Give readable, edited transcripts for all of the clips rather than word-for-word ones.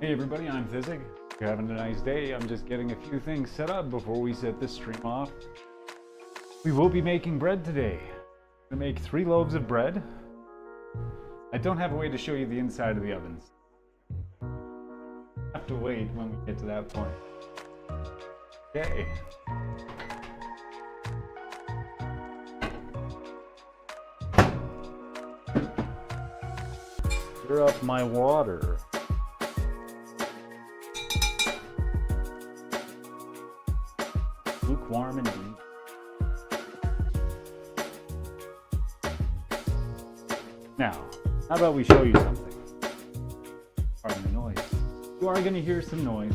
Hey everybody, I'm Thizig. If you're having a nice day, I'm just getting a few things set up before we set this stream off. We will be making bread today. I'm gonna make 3 loaves of bread. I don't have a way to show you the inside of the ovens. Have to wait when we get to that point. Okay. Stir up my water. Lukewarm indeed. Now, how about we show you something? Pardon the noise. You are going to hear some noise.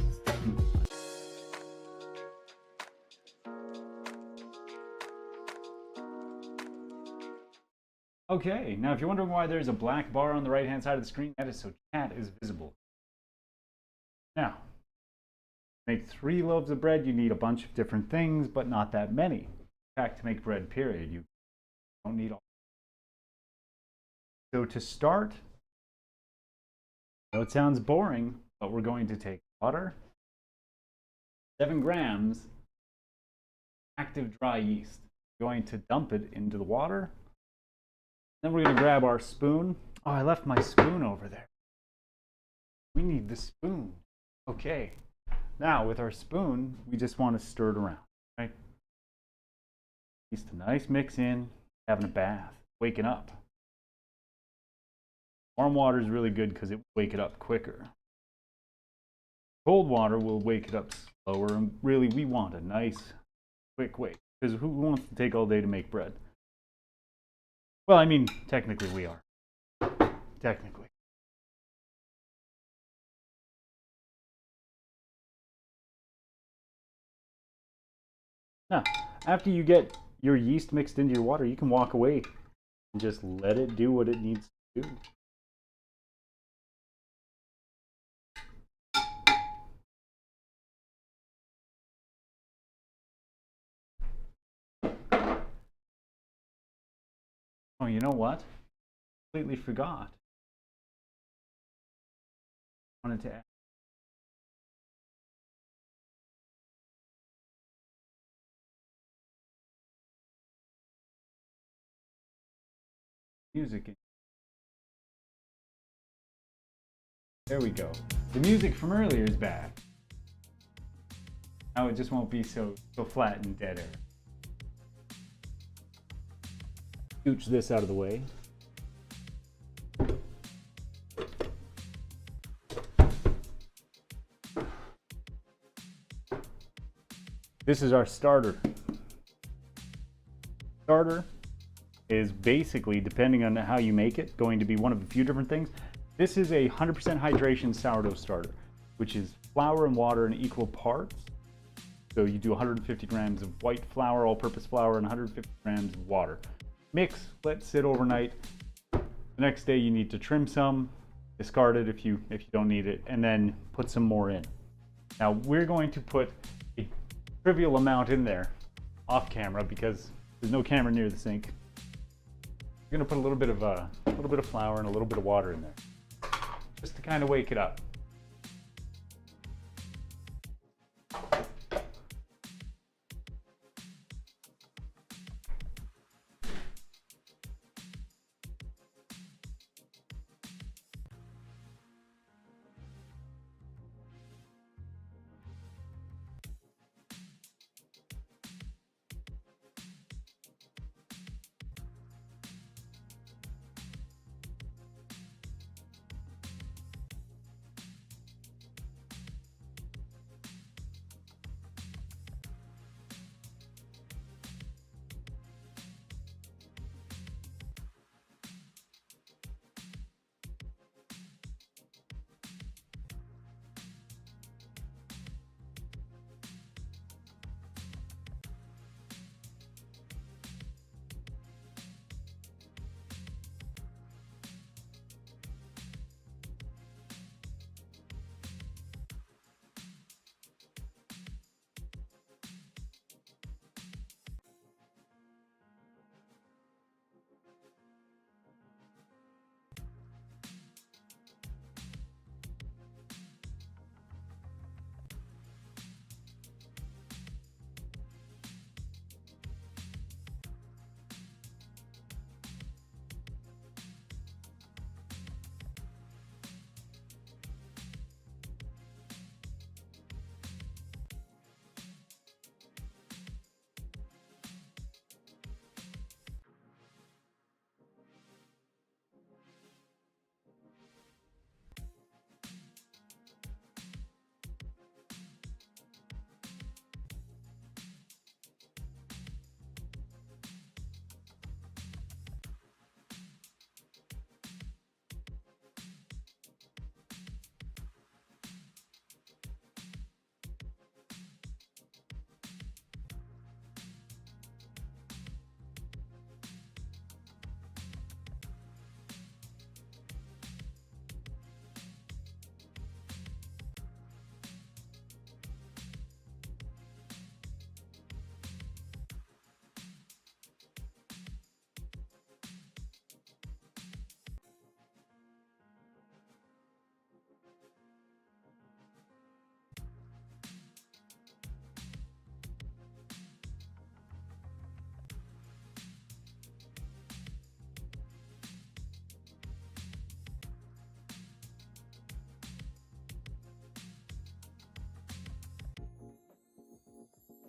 Okay, now if you're wondering why there's a black bar on the right hand side of the screen, that is so chat is visible. Now, to make 3 loaves of bread, you need a bunch of different things, but not that many. In fact, to make bread, period, you don't need all. So to start, I know it sounds boring, but we're going to take water, 7 grams, active dry yeast. We're going to dump it into the water. Then we're going to grab our spoon. Oh, I left my spoon over there. We need the spoon. Okay. Now, with our spoon, we just want to stir it around, right? Just a nice mix in, having a bath, waking up. Warm water is really good because it will wake it up quicker. Cold water will wake it up slower, and really, we want a nice, quick wake. Because who wants to take all day to make bread? Well, I mean, technically we are. Technically. Now, after you get your yeast mixed into your water, you can walk away and just let it do what it needs to do. Oh, you know what? Completely forgot. I wanted to add music in. There we go. The music from earlier is back. Now it just won't be so flat and dead air. Scooch this out of the way. This is our starter. Starter is basically, depending on how you make it, going to be one of a few different things. This is a 100% hydration sourdough starter, which is flour and water in equal parts. So you do 150 grams of white flour, all-purpose flour, and 150 grams of water. Mix, let sit overnight. The next day you need to trim some, discard it if you don't need it, and then put some more in. Now we're going to put a trivial amount in there off camera because there's no camera near the sink. We're going to put a little bit of flour and a little bit of water in there, just to kind of wake it up.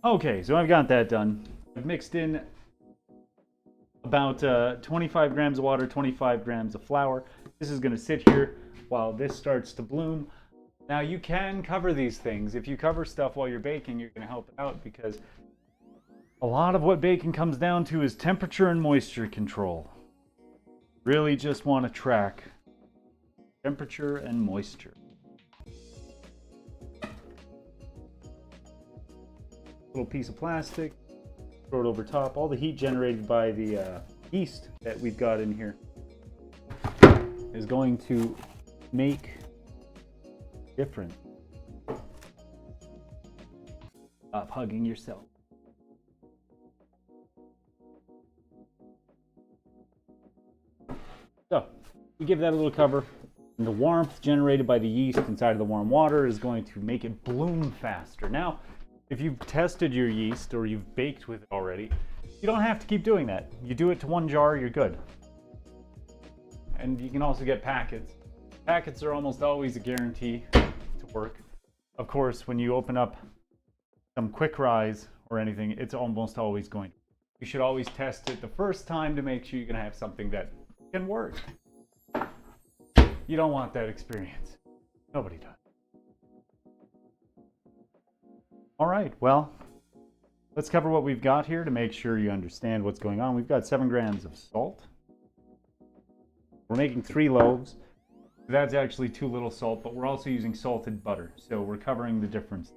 Okay, so I've got that done. I've mixed in about 25 grams of water, 25 grams of flour. This is going to sit here while this starts to bloom. Now you can cover these things. If you cover stuff while you're baking, you're going to help it out, because a lot of what baking comes down to is temperature and moisture control. Really just want to track temperature and moisture. Little piece of plastic, throw it over top. All the heat generated by the yeast that we've got in here is going to make a difference. Stop hugging yourself. So we give that a little cover, and the warmth generated by the yeast inside of the warm water is going to make it bloom faster. Now, if you've tested your yeast or you've baked with it already, you don't have to keep doing that. You do it to 1 jar, you're good. And you can also get packets. Packets are almost always a guarantee to work. Of course, when you open up some quick rise or anything, it's almost always going to. You should always test it the first time to make sure you're going to have something that can work. You don't want that experience. Nobody does. All right, well, let's cover what we've got here to make sure you understand what's going on. We've got 7 grams of salt. We're making 3 loaves. That's actually too little salt, but we're also using salted butter, so we're covering the difference.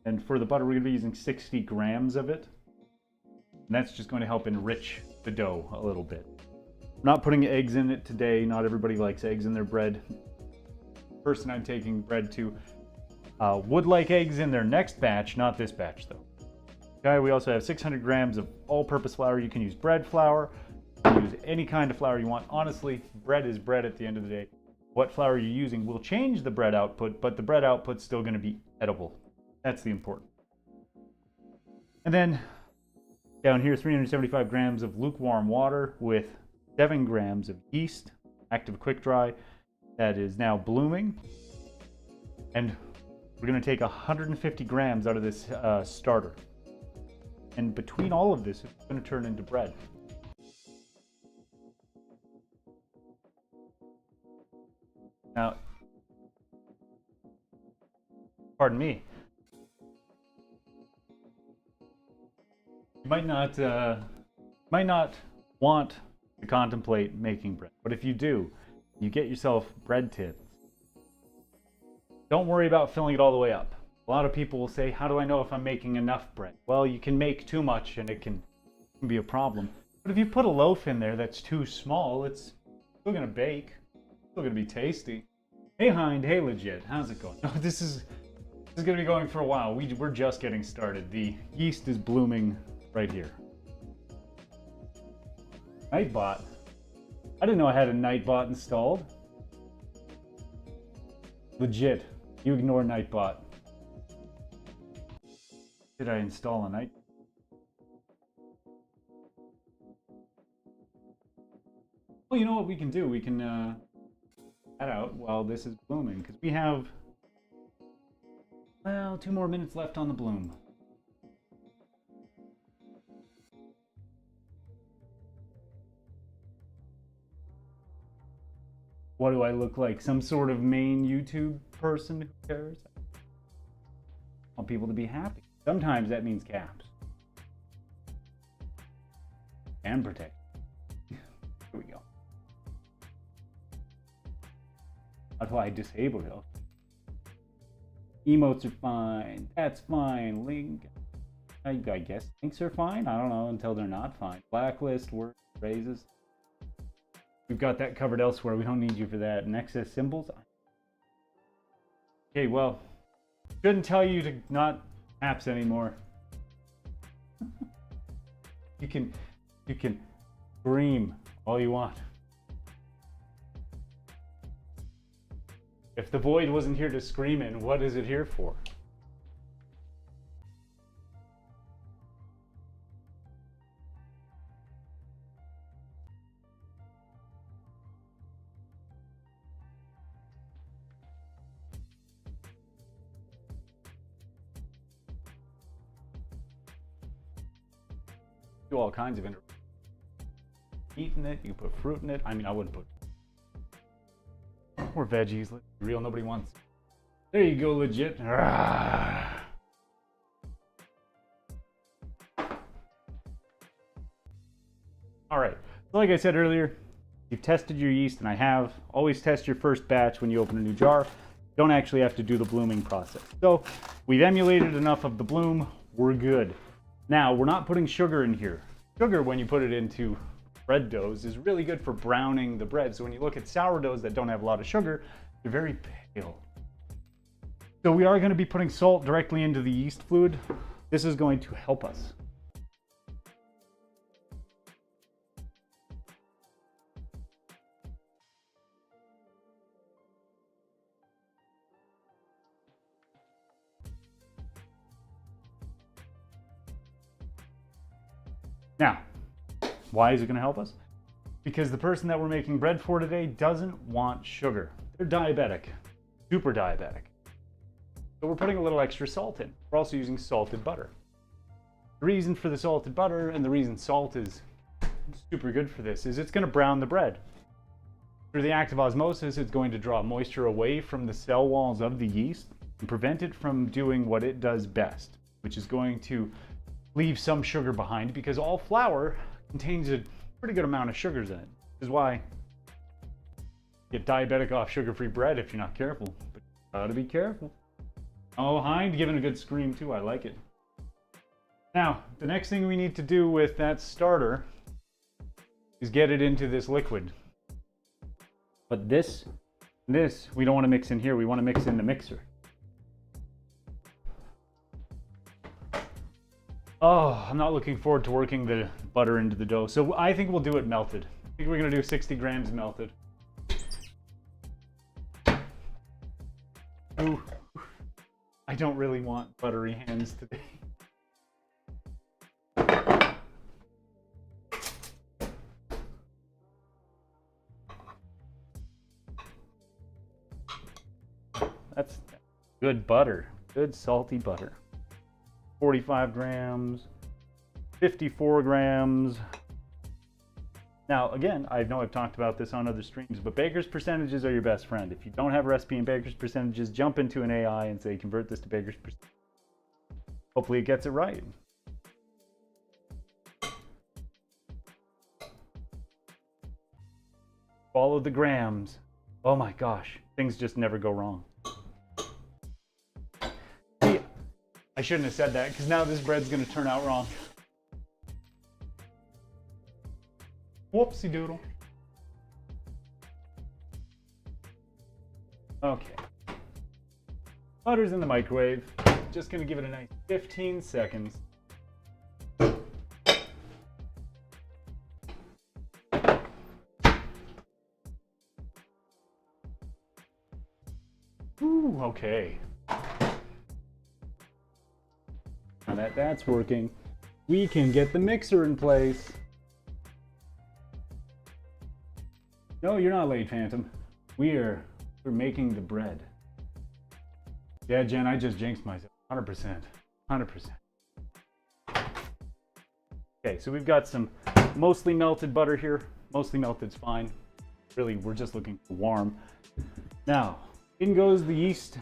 And for the butter, we're going to be using 60 grams of it. And that's just going to help enrich the dough a little bit. I'm not putting eggs in it today. Not everybody likes eggs in their bread. The person I'm taking bread to would like eggs in their next batch, not this batch though. Okay, we also have 600 grams of all-purpose flour. You can use bread flour, you can use any kind of flour you want. Honestly, bread is bread at the end of the day. What flour you're using will change the bread output, but the bread output's still going to be edible. That's the important. And then down here, 375 grams of lukewarm water with 7 grams of yeast, active quick dry, that is now blooming. And we're going to take 150 grams out of this starter. And between all of this, it's going to turn into bread. Now, pardon me, you might not want to contemplate making bread, but if you do, you get yourself bread tips. Don't worry about filling it all the way up. A lot of people will say, how do I know if I'm making enough bread? Well, you can make too much and it can be a problem. But if you put a loaf in there that's too small, it's still going to bake. It's still going to be tasty. Hey Hind, hey Legit, how's it going? No, this is going to be going for a while. We're just getting started. The yeast is blooming right here. Nightbot. I didn't know I had a Nightbot installed. Legit, you ignore Nightbot. Did I install a Night? Well, you know what we can do? We can that out while this is blooming, because we have, well, 2 more minutes left on the bloom. What do I look like? Some sort of main YouTube person who cares? I want people to be happy. Sometimes that means caps. And protect. Here we go. How do I disable it? Emotes are fine. That's fine. Link. I guess links are fine. I don't know until they're not fine. Blacklist, word, phrases. We've got that covered elsewhere. We don't need you for that. Nexus symbols. Okay, well, shouldn't tell you to not apps anymore. You can scream all you want. If the void wasn't here to scream in, what is it here for? Do all kinds of meat in it. You can put fruit in it. I mean, I wouldn't put more veggies. Let's be real, nobody wants. There you go, legit. All right, so like I said earlier, you've tested your yeast, and I have. Always test your first batch when you open a new jar. Don't actually have to do the blooming process. So we've emulated enough of the bloom, we're good. Now, we're not putting sugar in here. Sugar, when you put it into bread doughs, is really good for browning the bread. So when you look at sourdoughs that don't have a lot of sugar, they're very pale. So we are going to be putting salt directly into the yeast fluid. This is going to help us. Now, why is it going to help us? Because the person that we're making bread for today doesn't want sugar. They're diabetic, super diabetic. So we're putting a little extra salt in. We're also using salted butter. The reason for the salted butter and the reason salt is super good for this is it's going to brown the bread. Through the act of osmosis, it's going to draw moisture away from the cell walls of the yeast and prevent it from doing what it does best, which is going to leave some sugar behind, because all flour contains a pretty good amount of sugars in it. This is why you get diabetic off sugar-free bread if you're not careful. But you gotta be careful. Oh, Hind giving a good scream too. I like it. Now, the next thing we need to do with that starter is get it into this liquid. But this we don't want to mix in here. We want to mix in the mixer. Oh, I'm not looking forward to working the butter into the dough. So I think we'll do it melted. I think we're going to do 60 grams melted. Ooh, I don't really want buttery hands today. That's good butter, good salty butter. 45 grams, 54 grams. Now, again, I know I've talked about this on other streams, but baker's percentages are your best friend. If you don't have a recipe in baker's percentages, jump into an AI and say, convert this to baker's percentages. Hopefully it gets it right. Follow the grams. Oh my gosh, things just never go wrong. I shouldn't have said that, because now this bread's going to turn out wrong. Whoopsie doodle. Okay. Butter's in the microwave. Just going to give it a nice 15 seconds. Ooh, okay. Now that that's working, we can get the mixer in place. No, you're not late, Phantom. We're making the bread. Yeah, Jen, I just jinxed myself. 100%. 100%. Okay, so we've got some mostly melted butter here. Mostly melted's fine. Really, we're just looking for warm. Now, in goes the yeast.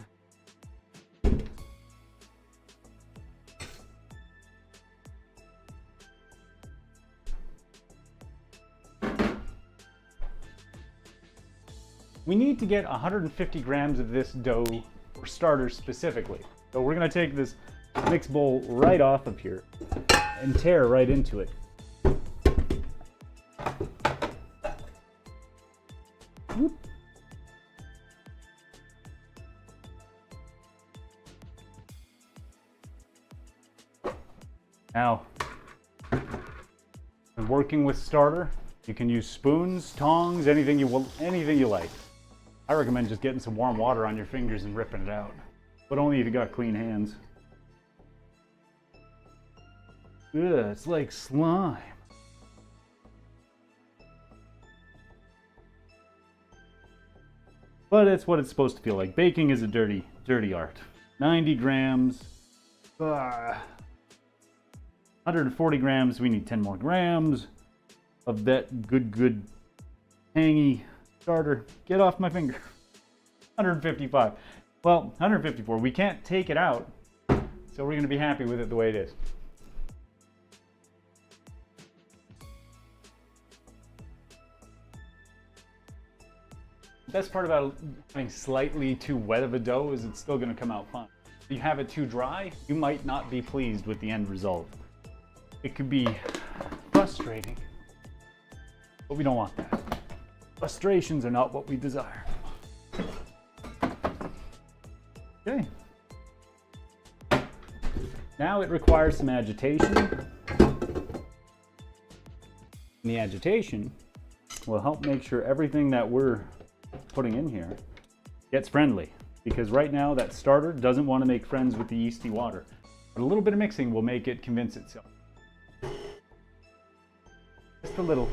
We need to get 150 grams of this dough for starters specifically. So we're going to take this mix bowl right off of here and tear right into it. Whoop. Now, when working with starter, you can use spoons, tongs, anything you like. I recommend just getting some warm water on your fingers and ripping it out. But only if you got clean hands. Ugh, it's like slime. But it's what it's supposed to feel like. Baking is a dirty, dirty art. 90 grams. 140 grams, we need 10 more grams of that good tangy starter. Get off my finger. 155. Well, 154. We can't take it out, so we're going to be happy with it the way it is. The best part about having slightly too wet of a dough is it's still going to come out fine. If you have it too dry, you might not be pleased with the end result. It could be frustrating, but we don't want that. Frustrations are not what we desire. Okay. Now it requires some agitation. And the agitation will help make sure everything that we're putting in here gets friendly. Because right now that starter doesn't want to make friends with the yeasty water. But a little bit of mixing will make it convince itself. Just a little.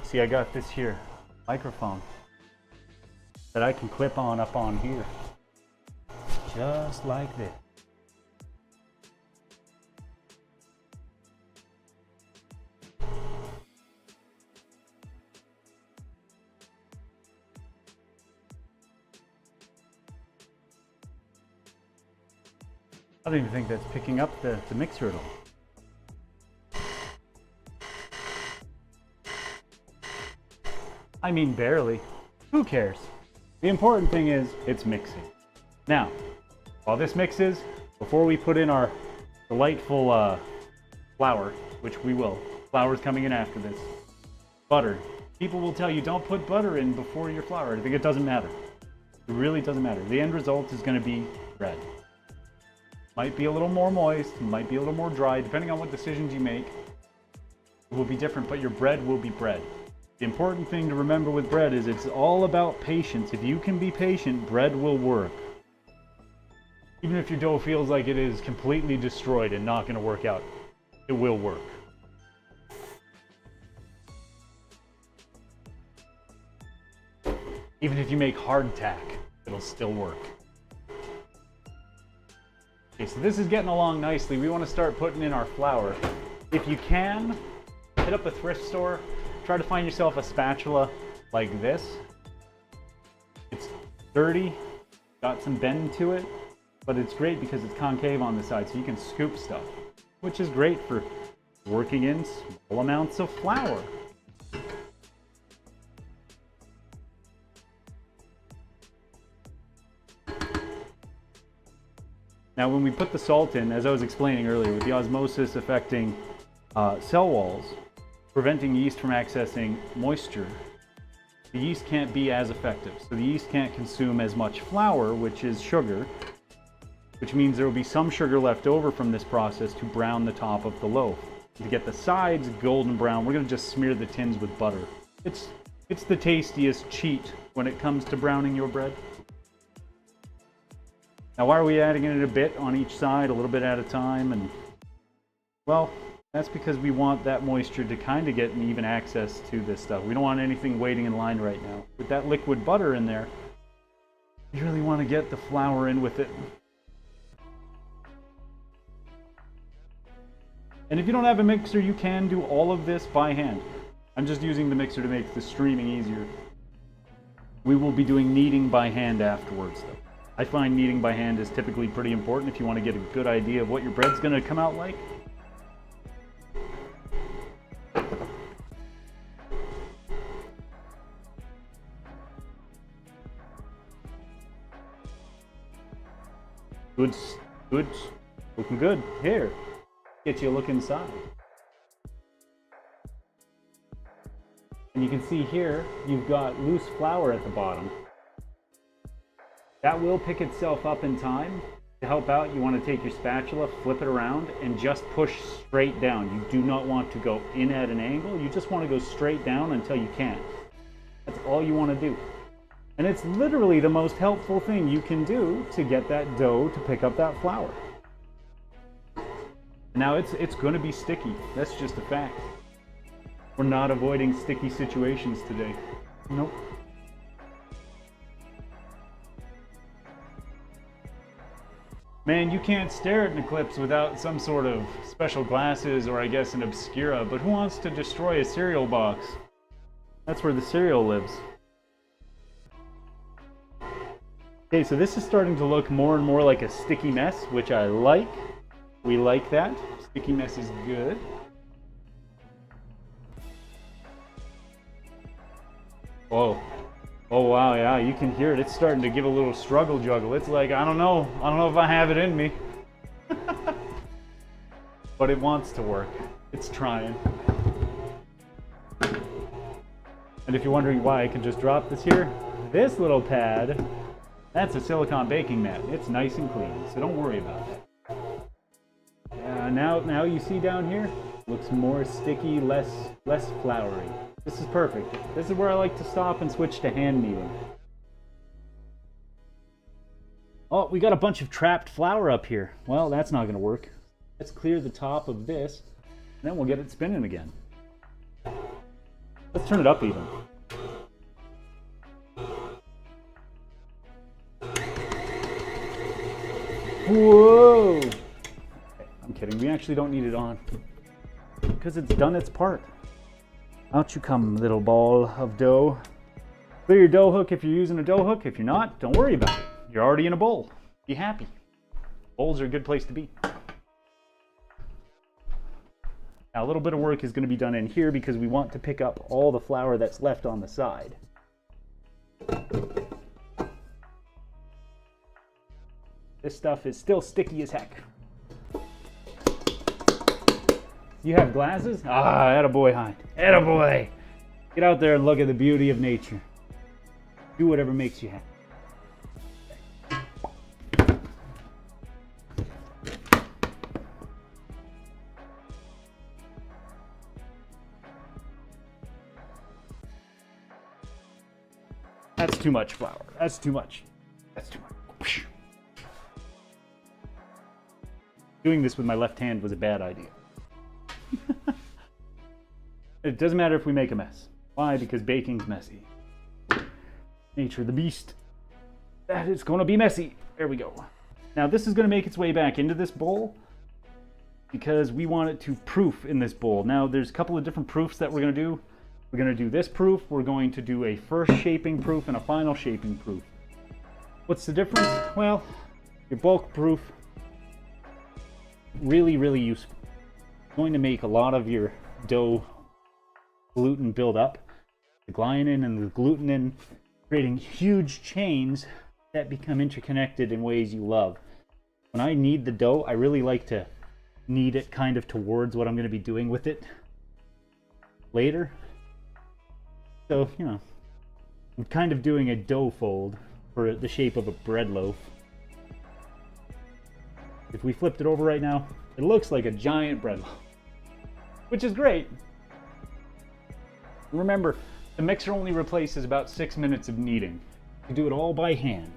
See, I got this here microphone that I can clip on up on here. Just like this. I don't even think that's picking up the mixer at all. I mean, barely. Who cares? The important thing is it's mixing. Now, while this mixes, before we put in our delightful flour, which we will, flour's coming in after this, butter. People will tell you don't put butter in before your flour. I think it doesn't matter. It really doesn't matter. The end result is going to be bread. Might be a little more moist, might be a little more dry, depending on what decisions you make. It will be different, but your bread will be bread. The important thing to remember with bread is it's all about patience. If you can be patient, bread will work. Even if your dough feels like it is completely destroyed and not going to work out, it will work. Even if you make hardtack, it'll still work. Okay, so this is getting along nicely. We want to start putting in our flour. If you can, hit up a thrift store. Try to find yourself a spatula like this. It's sturdy, got some bend to it, but it's great because it's concave on the side, so you can scoop stuff, which is great for working in small amounts of flour. Now, when we put the salt in, as I was explaining earlier, with the osmosis affecting cell walls, preventing yeast from accessing moisture, the yeast can't be as effective. So the yeast can't consume as much flour, which is sugar, which means there will be some sugar left over from this process to brown the top of the loaf. To get the sides golden brown, we're going to just smear the tins with butter. It's the tastiest cheat when it comes to browning your bread. Now, why are we adding it a bit on each side, a little bit at a time? And well, that's because we want that moisture to kind of get an even access to this stuff. We don't want anything waiting in line right now. With that liquid butter in there, you really want to get the flour in with it. And if you don't have a mixer, you can do all of this by hand. I'm just using the mixer to make the streaming easier. We will be doing kneading by hand afterwards, though. I find kneading by hand is typically pretty important if you want to get a good idea of what your bread's going to come out like. Good, looking good. Here, get you a look inside. And you can see here, you've got loose flour at the bottom. That will pick itself up in time. To help out, you want to take your spatula, flip it around, and just push straight down. You do not want to go in at an angle. You just want to go straight down until you can't. That's all you want to do. And it's literally the most helpful thing you can do to get that dough to pick up that flour. Now it's going to be sticky. That's just a fact. We're not avoiding sticky situations today. Nope. Man, you can't stare at an eclipse without some sort of special glasses or I guess an obscura, but who wants to destroy a cereal box? That's where the cereal lives. Okay, so this is starting to look more and more like a sticky mess, which I like. We like that. Sticky mess is good. Oh. Oh wow, yeah, you can hear it. It's starting to give a little struggle juggle. It's like, I don't know if I have it in me. But it wants to work. It's trying. And if you're wondering why I can just drop this here, this little pad, that's a silicone baking mat. It's nice and clean, so don't worry about it. Now you see down here, looks more sticky, less floury. This is perfect. This is where I like to stop and switch to hand kneading. Oh, we got a bunch of trapped flour up here. Well, that's not going to work. Let's clear the top of this, and then we'll get it spinning again. Let's turn it up even. Whoa! I'm kidding. We actually don't need it on because it's done its part. Out you come, little ball of dough. Clear your dough hook if you're using a dough hook. If you're not, don't worry about it. You're already in a bowl. Be happy. Bowls are a good place to be. Now, a little bit of work is going to be done in here because we want to pick up all the flour that's left on the side. This stuff is still sticky as heck. You have glasses? Ah, attaboy, Hind. Attaboy. Get out there and look at the beauty of nature. Do whatever makes you happy. That's too much flour. That's too much. That's too much. Doing this with my left hand was a bad idea. It doesn't matter if we make a mess. Why? Because baking's messy. Nature of the beast. That is going to be messy. There we go. Now this is going to make its way back into this bowl because we want it to proof in this bowl. Now there's a couple of different proofs that we're going to do. We're going to do this proof. We're going to do a first shaping proof and a final shaping proof. What's the difference? Well, your bulk proof, really, really useful. Going to make a lot of your dough gluten build up. The gliadin and the glutenin creating huge chains that become interconnected in ways you love. When I knead the dough, I really like to knead it kind of towards what I'm going to be doing with it later. So, you know, I'm kind of doing a dough fold for the shape of a bread loaf. If we flipped it over right now, it looks like a giant bread loaf, which is great. Remember, the mixer only replaces about 6 minutes of kneading. You do it all by hand.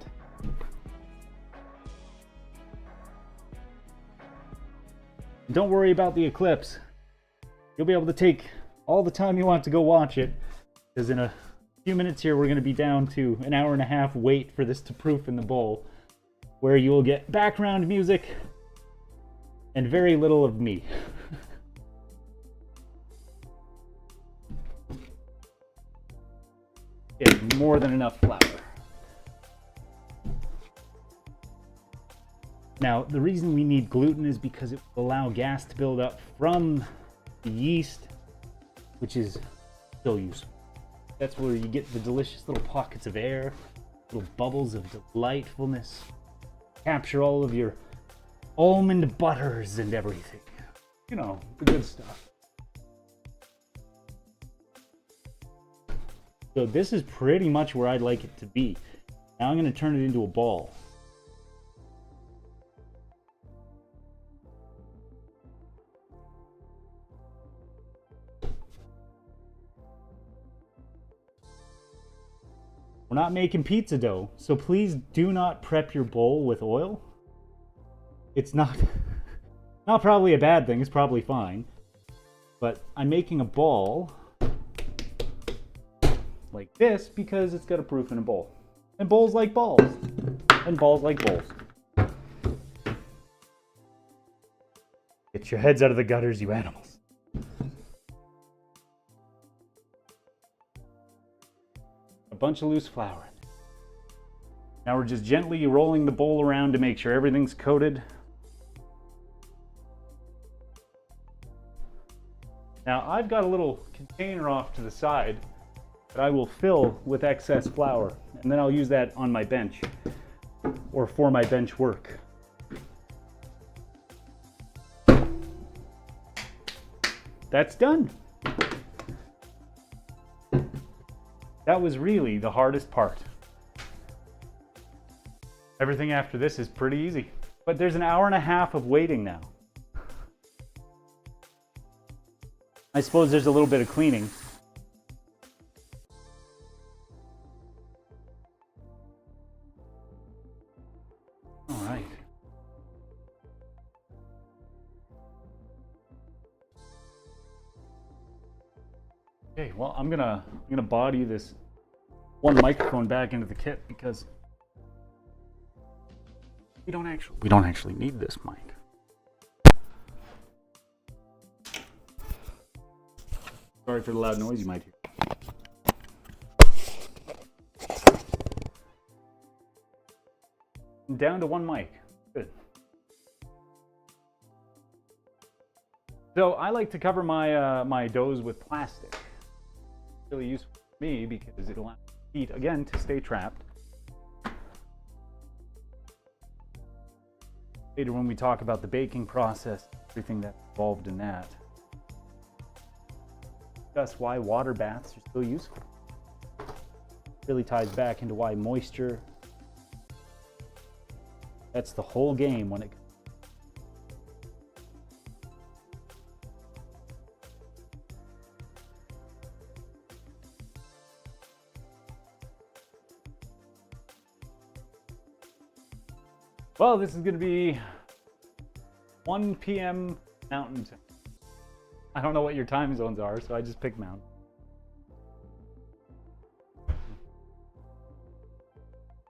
Don't worry about the eclipse. You'll be able to take all the time you want to go watch it, because in a few minutes here we're going to be down to an hour and a half wait for this to proof in the bowl, where you will get background music and very little of me. It's more than enough flour. Now, the reason we need gluten is because it will allow gas to build up from the yeast, which is so useful. That's where you get the delicious little pockets of air, little bubbles of delightfulness. Capture all of your almond butters and everything. You know, the good stuff. So this is pretty much where I'd like it to be. Now I'm going to turn it into a ball. We're not making pizza dough, so please do not prep your bowl with oil. It's not probably a bad thing, it's probably fine. But I'm making a ball like this because it's got a proof in a bowl. And bowls like balls. And balls like bowls. Get your heads out of the gutters, you animals. A bunch of loose flour. Now we're just gently rolling the bowl around to make sure everything's coated. Now I've got a little container off to the side that I will fill with excess flour, and then I'll use that on my bench or for my bench work. That's done. That was really the hardest part. Everything after this is pretty easy, but there's an hour and a half of waiting now. I suppose there's a little bit of cleaning. All right. Okay, well, I'm gonna body this one microphone back into the kit because we don't actually need this mic. Sorry for the loud noise you might hear. Down to one mic. Good. So I like to cover my my doughs with plastic. Really useful for me because it allows heat again to stay trapped. Later when we talk about the baking process, everything that's involved in that. That's why water baths are so useful. Really ties back into why moisture. That's the whole game when it comes. Well, this is going to be 1 p.m. Mountain Time. I don't know what your time zones are, so I just picked Mountain.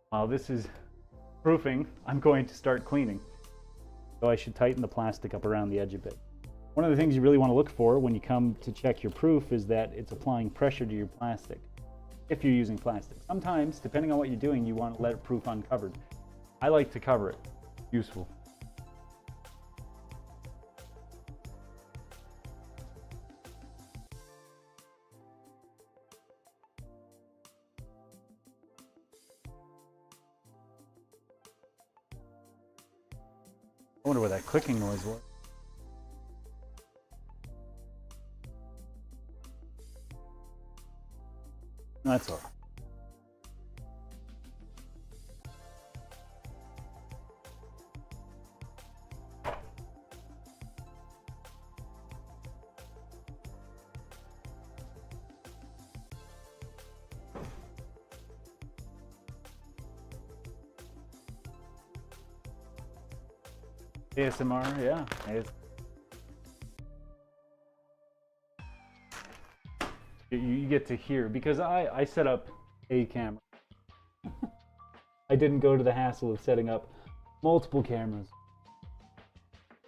While this is proofing, I'm going to start cleaning. So I should tighten the plastic up around the edge a bit. One of the things you really want to look for when you come to check your proof is that it's applying pressure to your plastic, if you're using plastic. Sometimes, depending on what you're doing, you want to let it proof uncovered. I like to cover it. Useful. I wonder what that clicking noise was. That's all right. ASMR, yeah. You get to hear, because I set up a camera. I didn't go to the hassle of setting up multiple cameras.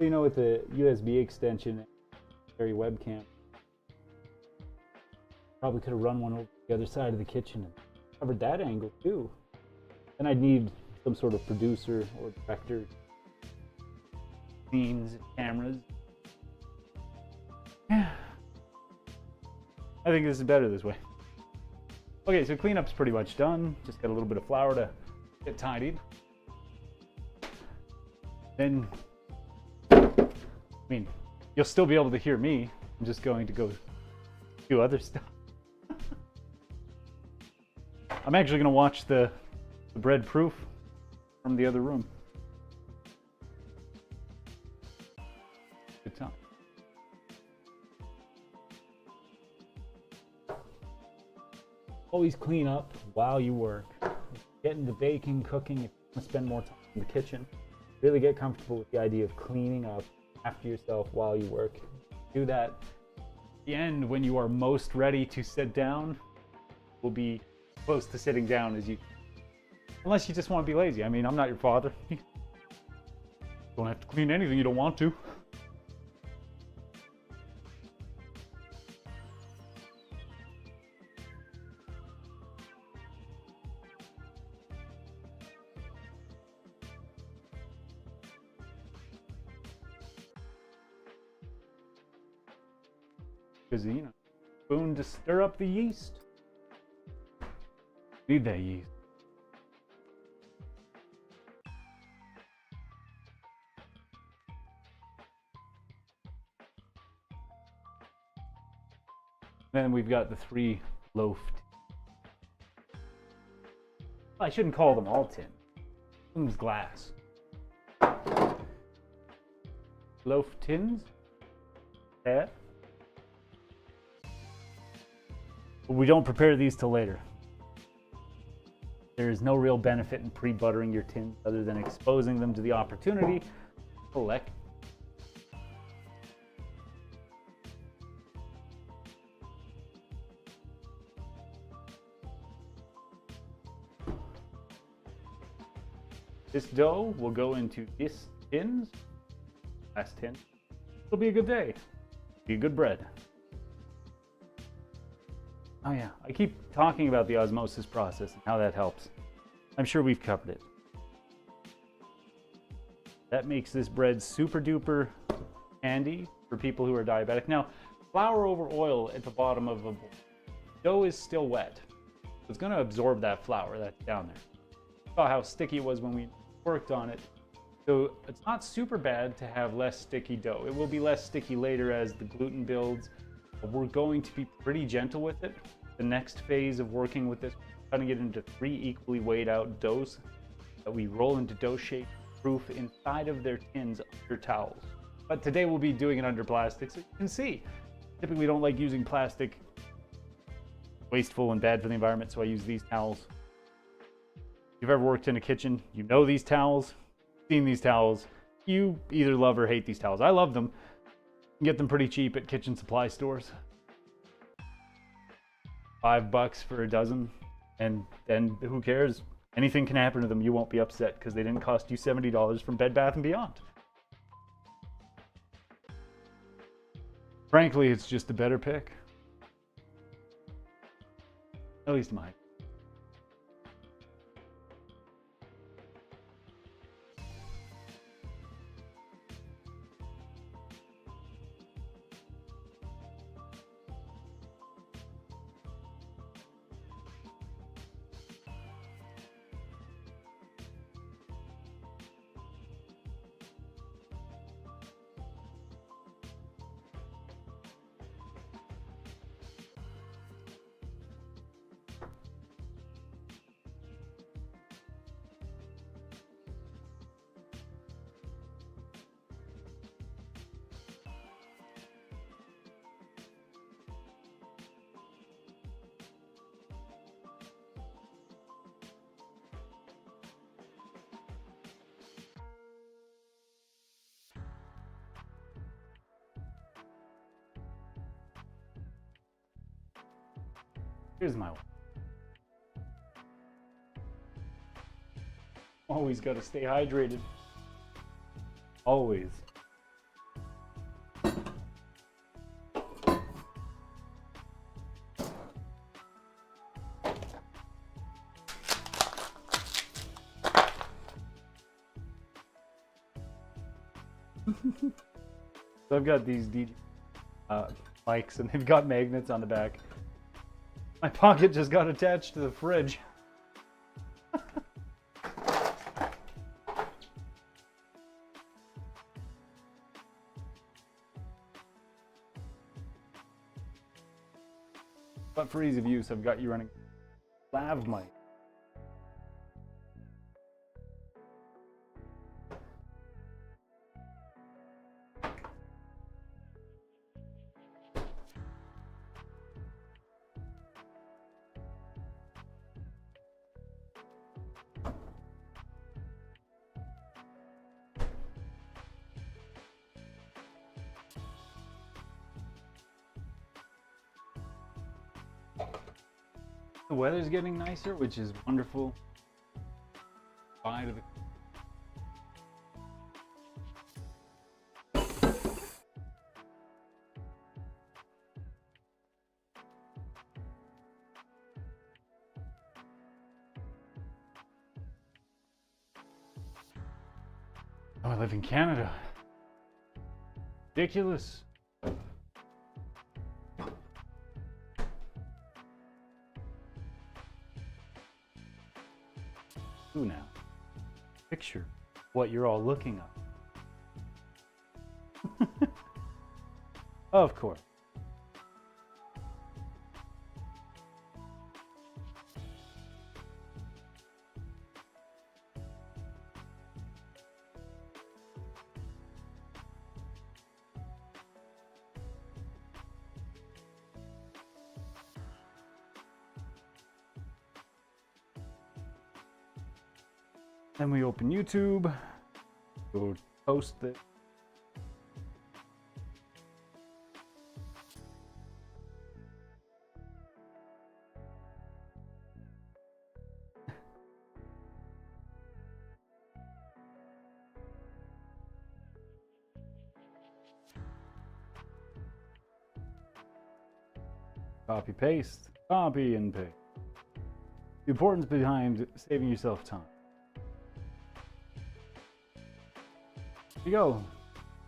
You know, with the USB extension, carry webcam. Probably could have run one over the other side of the kitchen and covered that angle too. Then I'd need some sort of producer or director. Scenes, cameras. Yeah. I think this is better this way. Okay, so cleanup's pretty much done. Just got a little bit of flour to get tidied. Then, I mean, you'll still be able to hear me. I'm just going to go do other stuff. I'm actually going to watch the bread proof from the other room. Good time. Always clean up while you work. Getting the baking, cooking, if you want to spend more time in the kitchen. Really get comfortable with the idea of cleaning up after yourself while you work. Do that at the end when you are most ready to sit down. will be close to sitting down as you, unless you just want to be lazy. I mean, I'm not your father. You don't have to clean anything you don't want to. Because, you know, spoon to stir up the yeast. Need that yeast. Then we've got the 3 loaf. I shouldn't call them all tin. One was glass. Loaf tins. Yeah. But we don't prepare these till later. There is no real benefit in pre-buttering your tins other than exposing them to the opportunity to collect. This dough will go into this tins, last tin. It'll be a good day. Be a good bread. Oh yeah, I keep talking about the osmosis process and how that helps. I'm sure we've covered it. That makes this bread super duper handy for people who are diabetic. Now, flour over oil at the bottom of a bowl. Dough is still wet. It's going to absorb that flour that's down there. Saw how sticky it was when we worked on it. So it's not super bad to have less sticky dough. It will be less sticky later as the gluten builds. We're going to be pretty gentle with it. The next phase of working with this, cutting it into 3 equally weighed out doughs that we roll into dough shape proof inside of their tins under towels. But today we'll be doing it under plastic, so you can see. Typically we don't like using plastic, wasteful and bad for the environment, so I use these towels. If you've ever worked in a kitchen, you know these towels, seen these towels. You either love or hate these towels. I love them. You can get them pretty cheap at kitchen supply stores. $5 for a dozen, and then who cares? Anything can happen to them. You won't be upset because they didn't cost you $70 from Bed Bath & Beyond. Frankly, it's just a better pick. At least mine. Here's my one. Always got to stay hydrated. Always. So I've got these mics and they've got magnets on the back. My pocket just got attached to the fridge. But for ease of use, I've got you running lav mic. The weather's getting nicer, which is wonderful. Bye to the Oh, I live in Canada. Ridiculous. Who now? Picture what you're all looking at. Of course. Then we open YouTube, go post it. Copy, paste, copy and paste. The importance behind saving yourself time. There you go.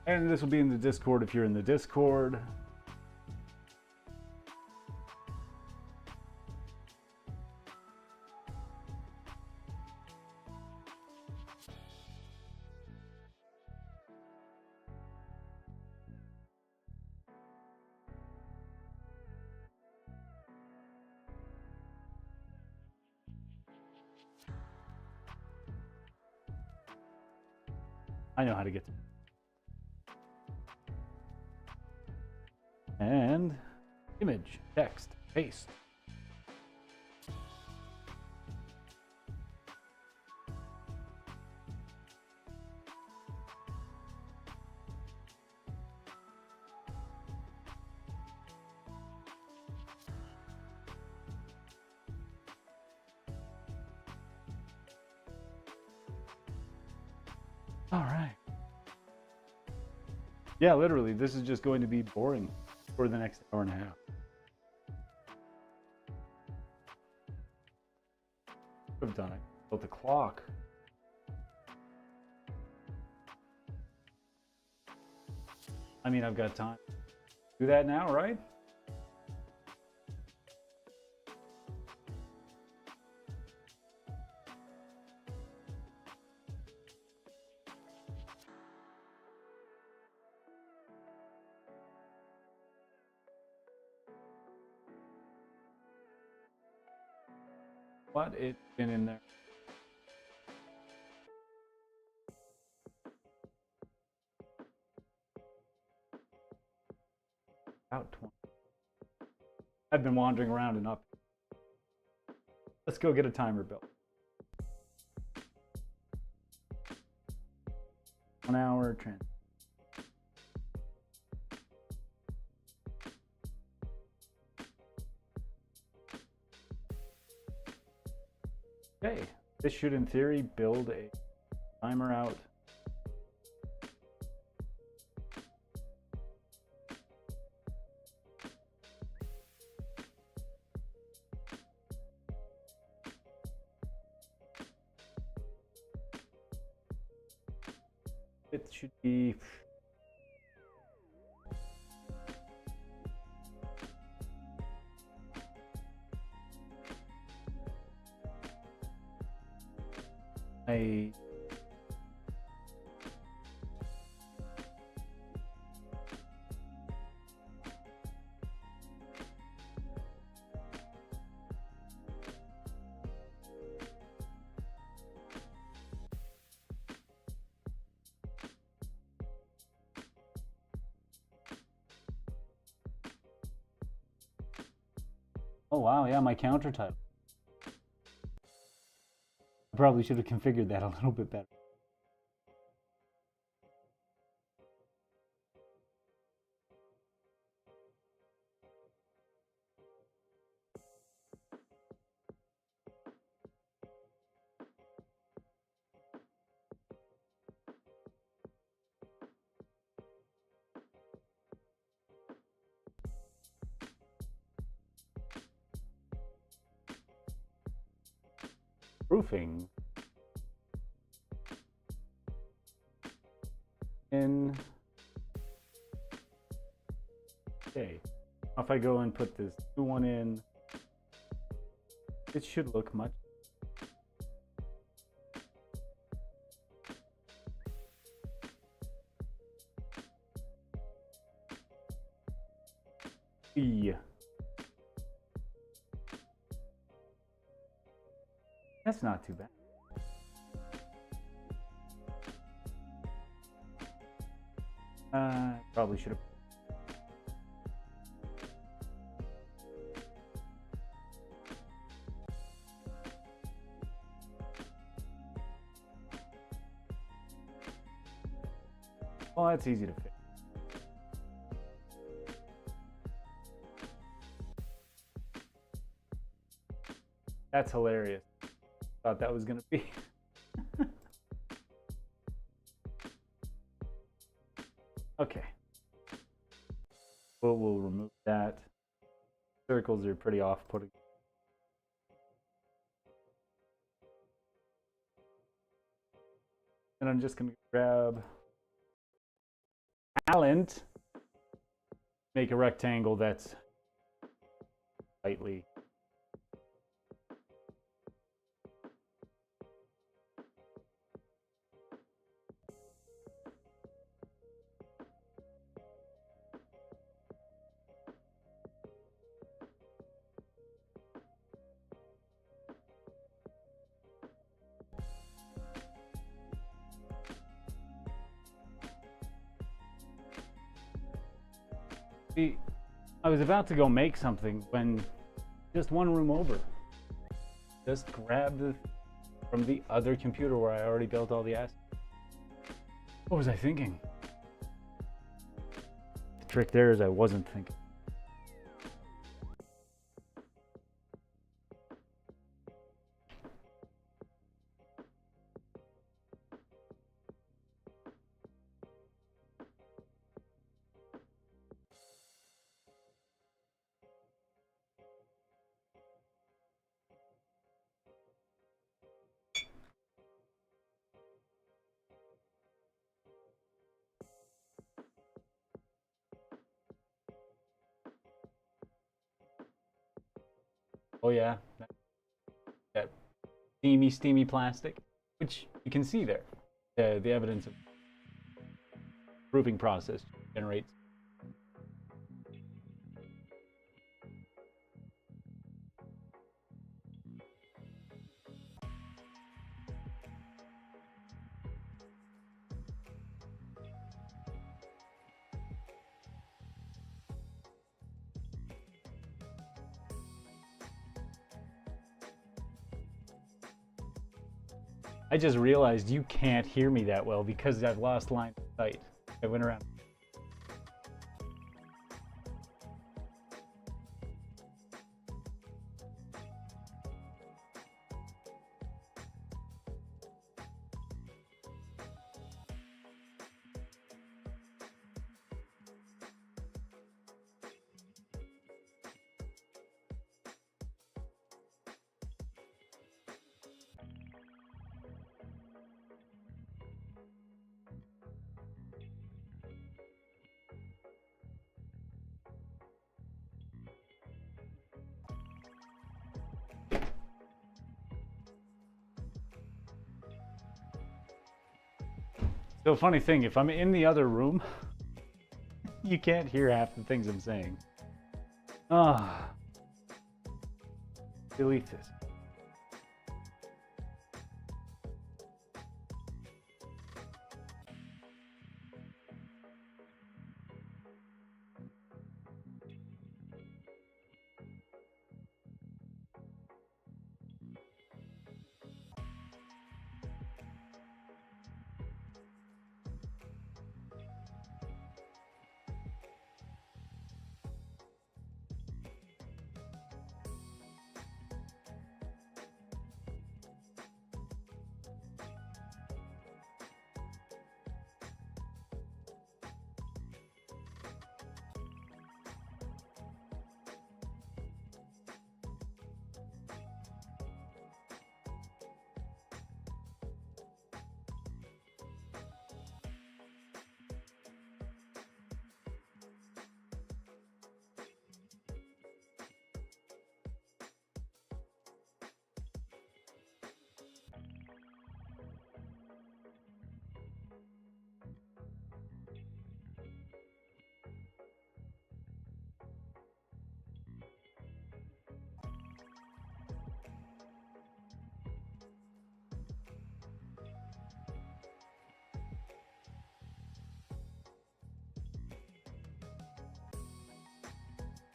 And this will be in the Discord if you're in the Discord. I know how to get to it. And image, text, paste. All right. Yeah, literally, this is just going to be boring for the next hour and a half. Could have done it. Built the clock. I mean, I've got time. Do that now, right? What? It's been in there. About 20. I've been wandering around and up. Let's go get a timer built. 1 hour trend. Okay, this should in theory build a timer out. It should be a Oh wow, yeah, my counter title. I probably should have configured that a little bit better. roofing in. Okay, if I go and put this new one in, it should look much. That's not too bad. Probably should have. Well, that's easy to fix. That's hilarious. Thought that was gonna be. Okay. We'll remove that. Circles are pretty off-putting. And I'm just gonna grab talent, make a rectangle that's slightly. See, I was about to go make something when just one room over. Just grabbed from the other computer where I already built all the assets. What was I thinking? The trick there is I wasn't thinking. Oh yeah, that steamy plastic, which you can see there. The evidence of proofing process generates. I just realized you can't hear me that well because I've lost line of sight. I went around. So funny thing, if I'm in the other room, you can't hear half the things I'm saying. Ah, delete this.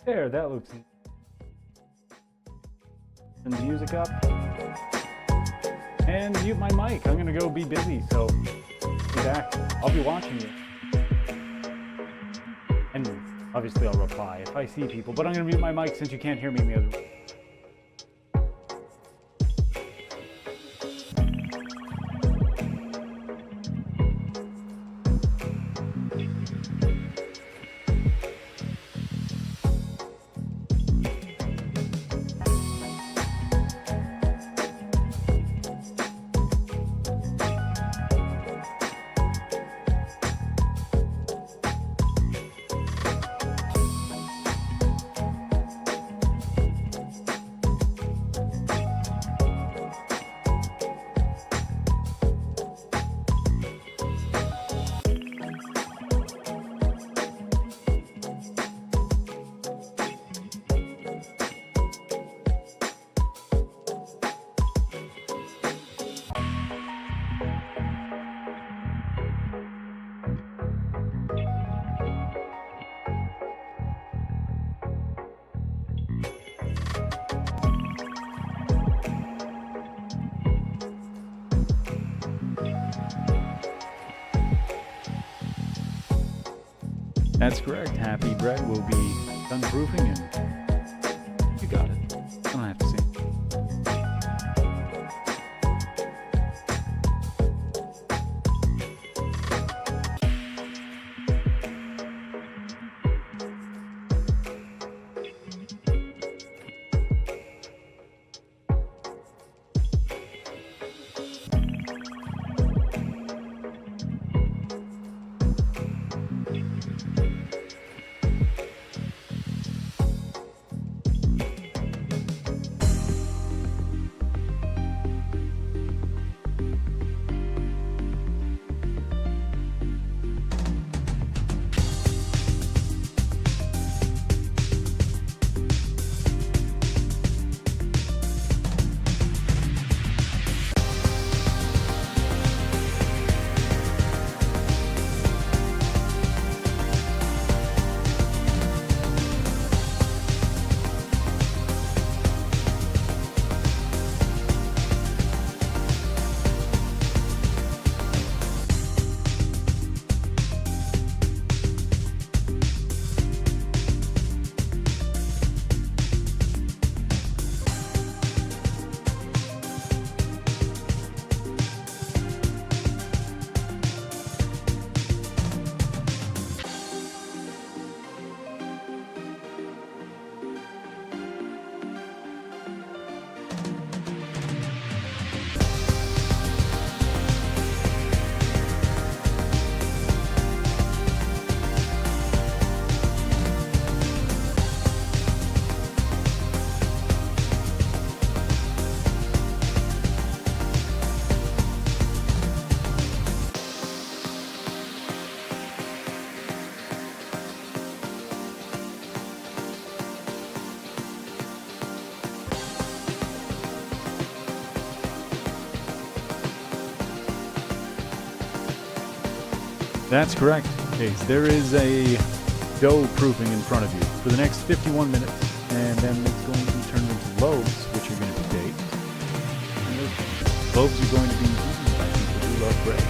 There, that looks. Turn the music up. And mute my mic. I'm gonna go be busy, so be back. I'll be watching you. And obviously I'll reply if I see people, but I'm gonna mute my mic since you can't hear me in the other room. That's correct. Happy Bread will be done proofing, and you got it. I don't have to sing. That's correct, Case. There is a dough proofing in front of you for the next 51 minutes, and then it's going to be turned into loaves, which are going to be baked. And those loaves are going to be eaten by people who love bread.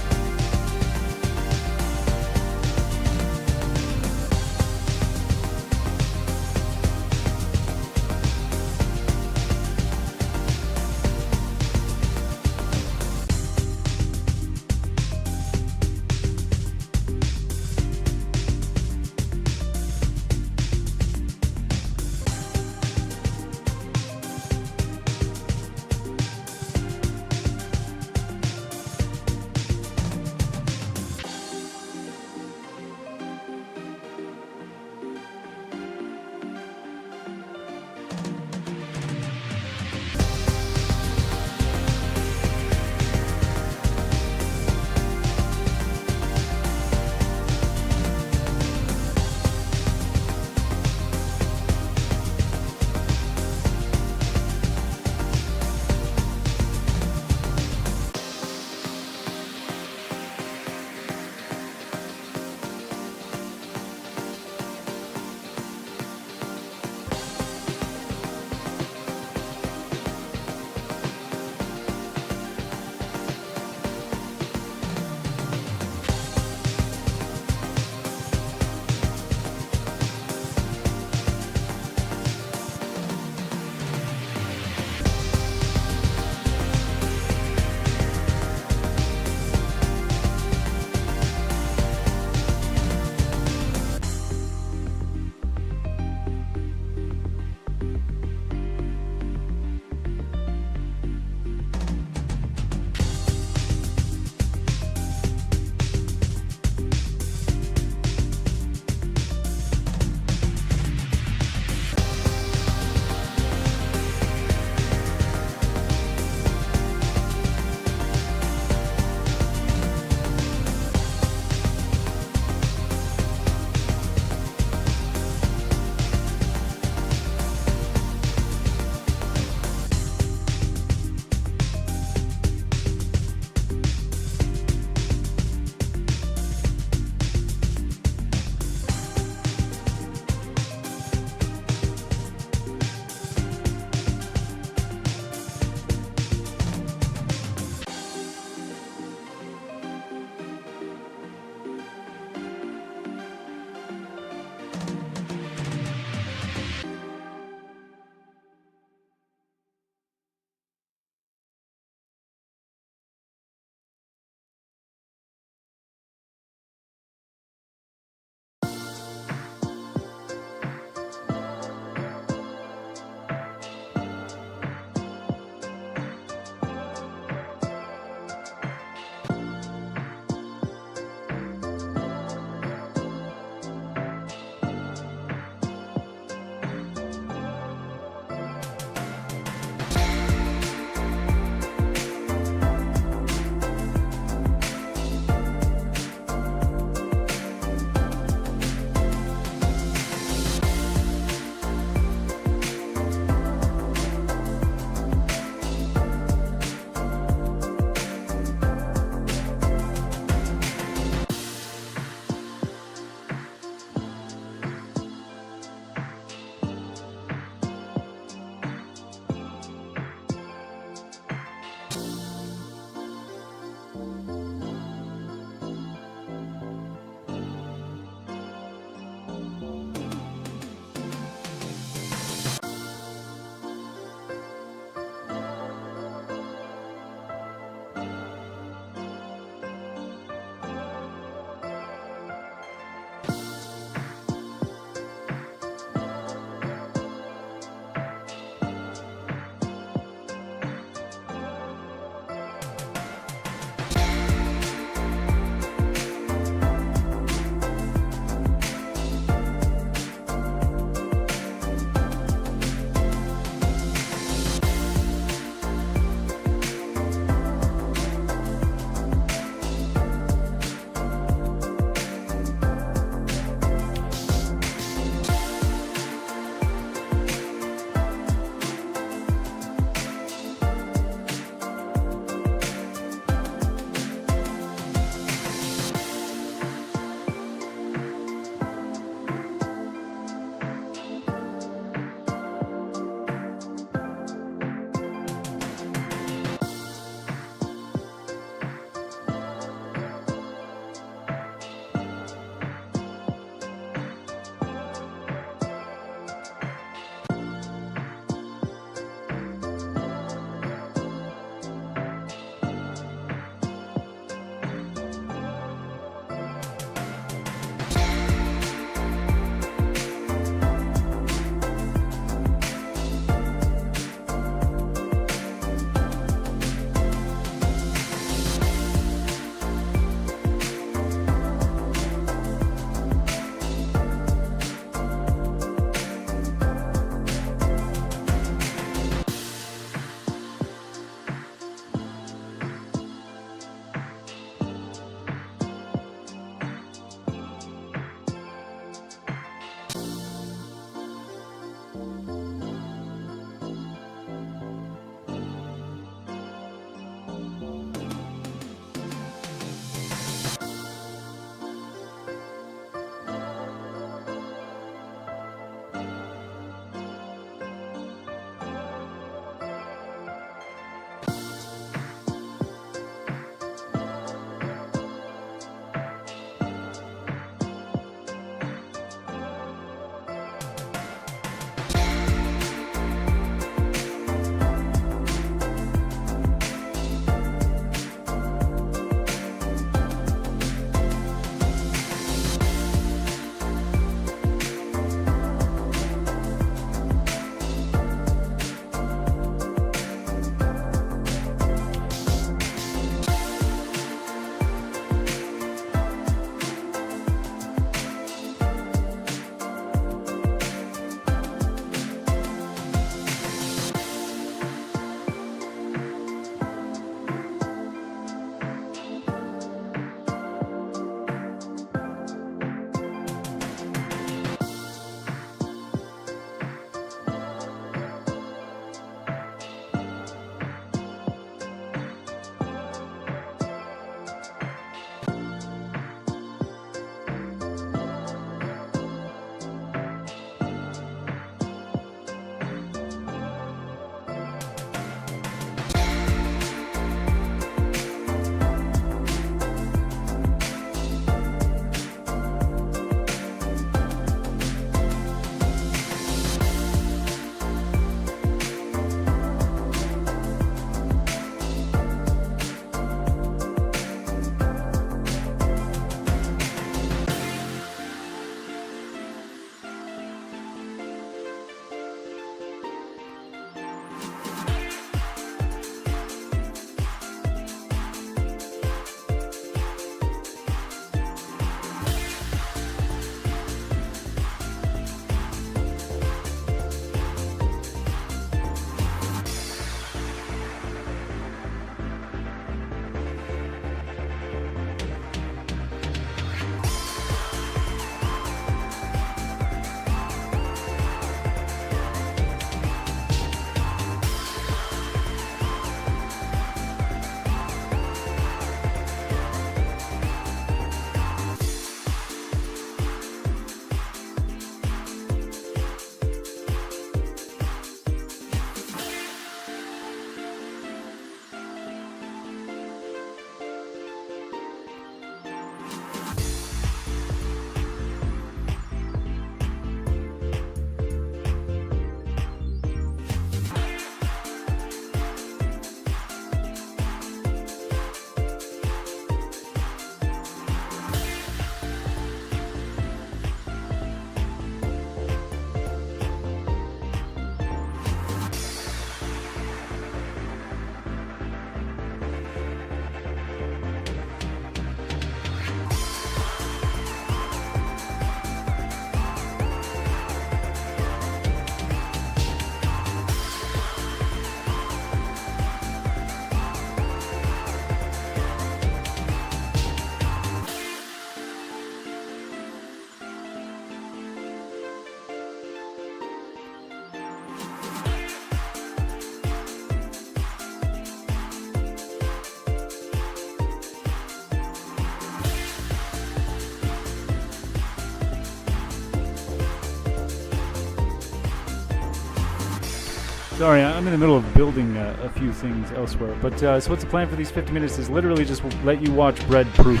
Sorry, I'm in the middle of building a few things elsewhere. But so what's the plan for these 50 minutes is literally just let you watch bread proof.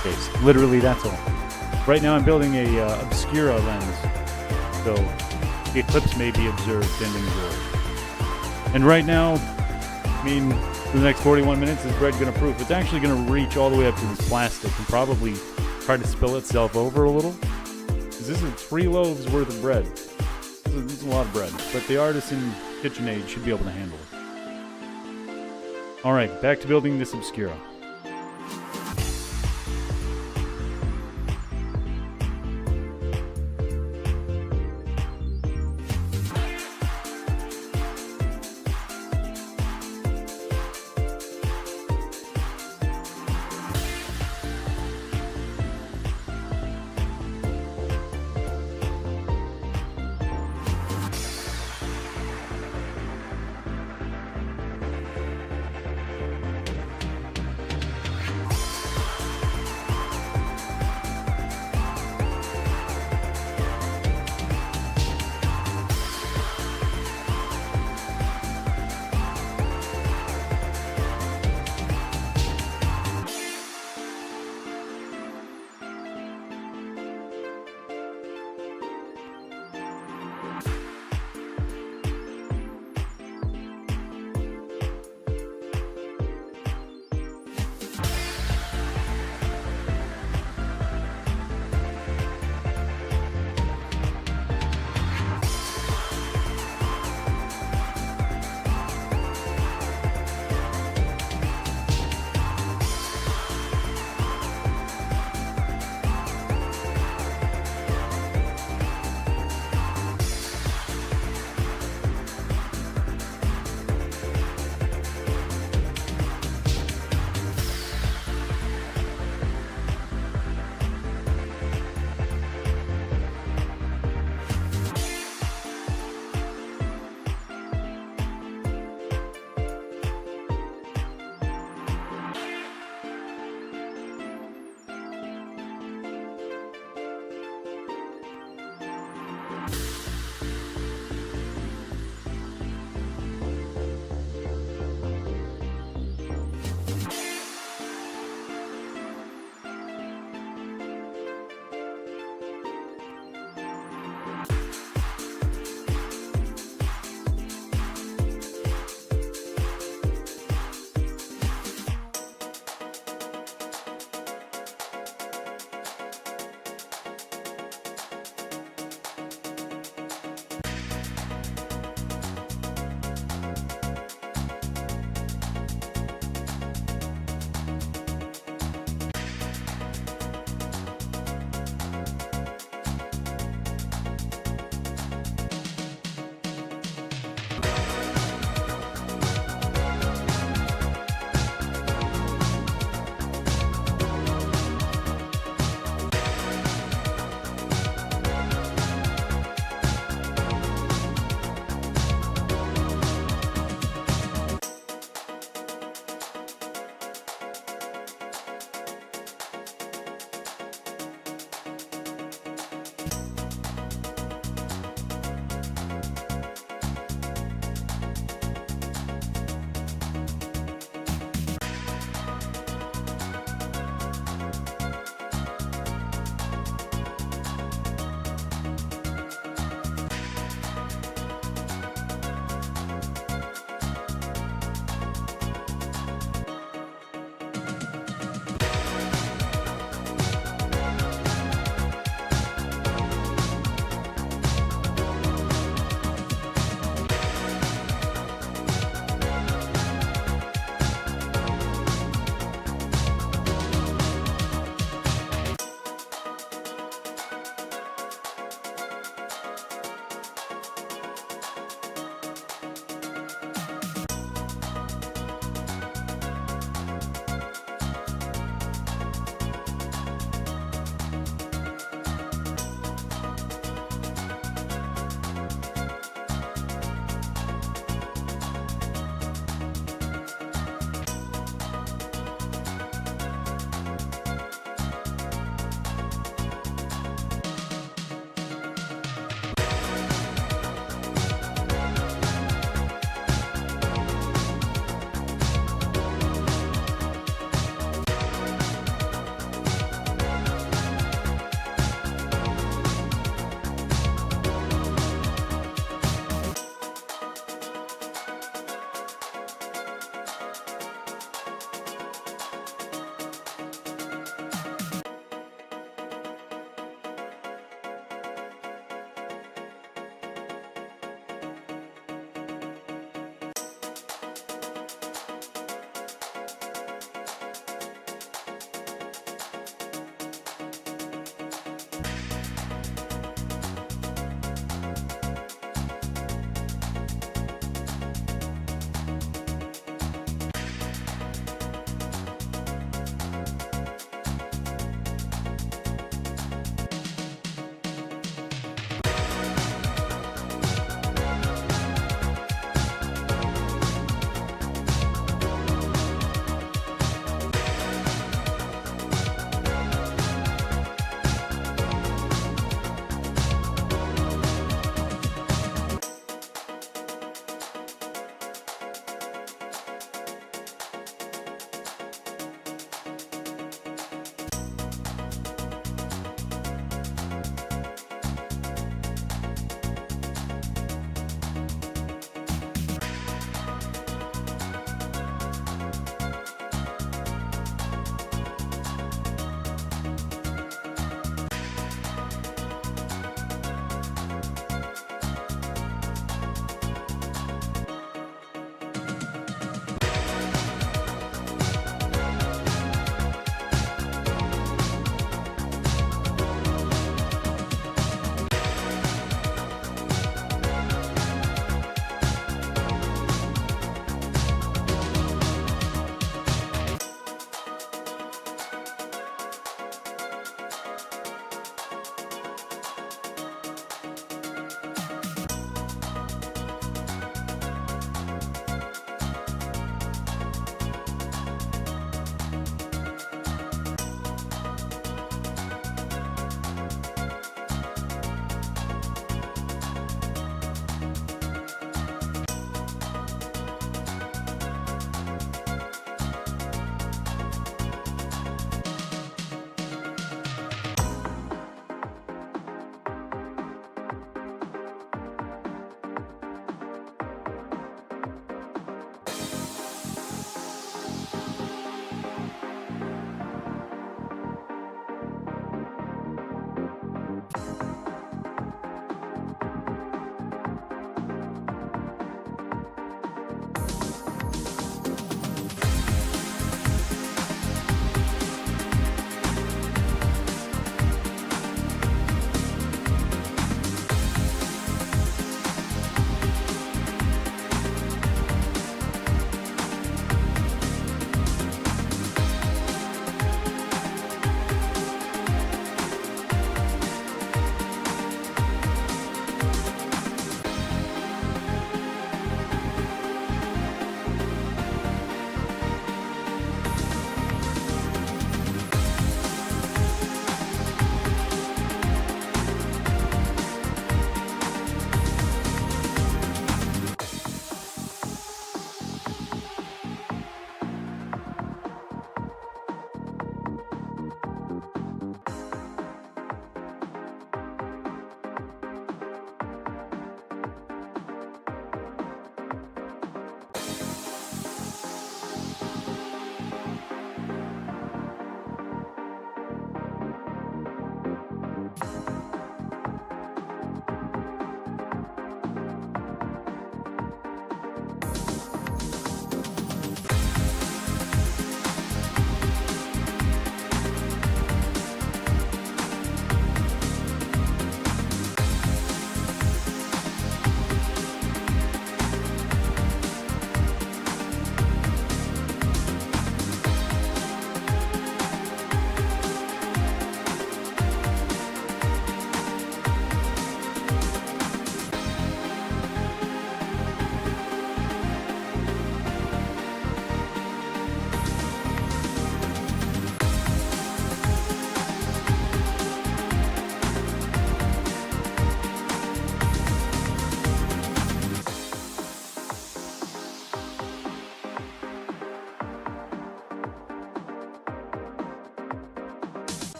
Okay, literally, that's all. Right now I'm building a Obscura lens, so the eclipse may be observed and enjoyed. And right now, I mean, for the next 41 minutes, is bread going to proof? It's actually going to reach all the way up to this plastic and probably try to spill itself over a little. Because this is 3 loaves worth of bread. This is a lot of bread, but the artisan KitchenAid should be able to handle it. Alright, back to building this Obscura.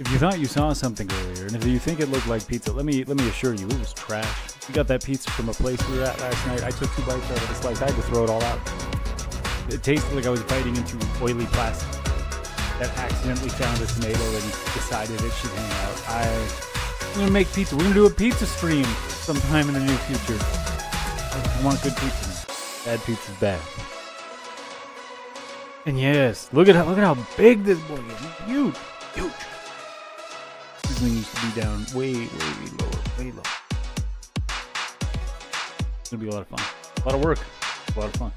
If you thought you saw something earlier, and if you think it looked like pizza, let me assure you, it was trash. We got that pizza from a place we were at last night. I took 2 bites out of the slice. I had to throw it all out. It tasted like I was biting into oily plastic that accidentally found a tomato and decided it should hang out. I'm gonna make pizza. We're gonna do a pizza stream sometime in the near future. I want good pizza now. Bad pizza's bad. And yes, look at how big this boy is. He's huge, huge. This thing used to be down way low. It's gonna be a lot of fun. A lot of work. A lot of fun.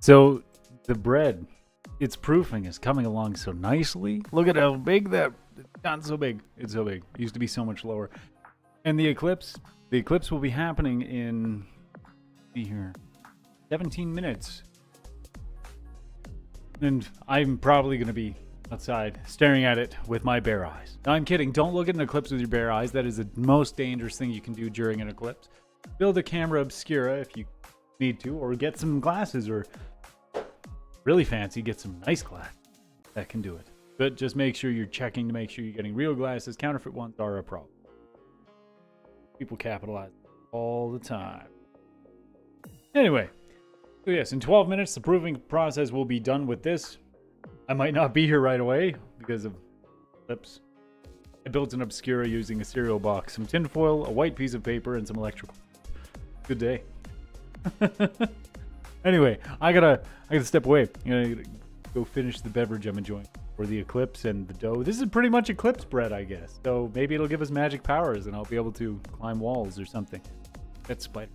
So the bread, its proofing is coming along so nicely. Look at how big that, it's gotten so big. It's so big. It used to be so much lower. And the eclipse will be happening in, see here, 17 minutes. And I'm probably going to be outside staring at it with my bare eyes. No, I'm kidding. Don't look at an eclipse with your bare eyes. That is the most dangerous thing you can do during an eclipse. Build a camera obscura if you need to, or get some glasses, or really fancy, get some nice glass that can do it. But just make sure you're checking to make sure you're getting real glasses. Counterfeit ones are a problem. People capitalize all the time. Anyway, so yes, in 12 minutes, the proving process will be done with this. I might not be here right away because of eclipse. I built an obscura using a cereal box, some tinfoil, a white piece of paper, and some electrical. Good day. Anyway, I gotta step away. I gotta go finish the beverage I'm enjoying for the eclipse and the dough. This is pretty much eclipse bread, I guess. So maybe it'll give us magic powers and I'll be able to climb walls or something. That's spider.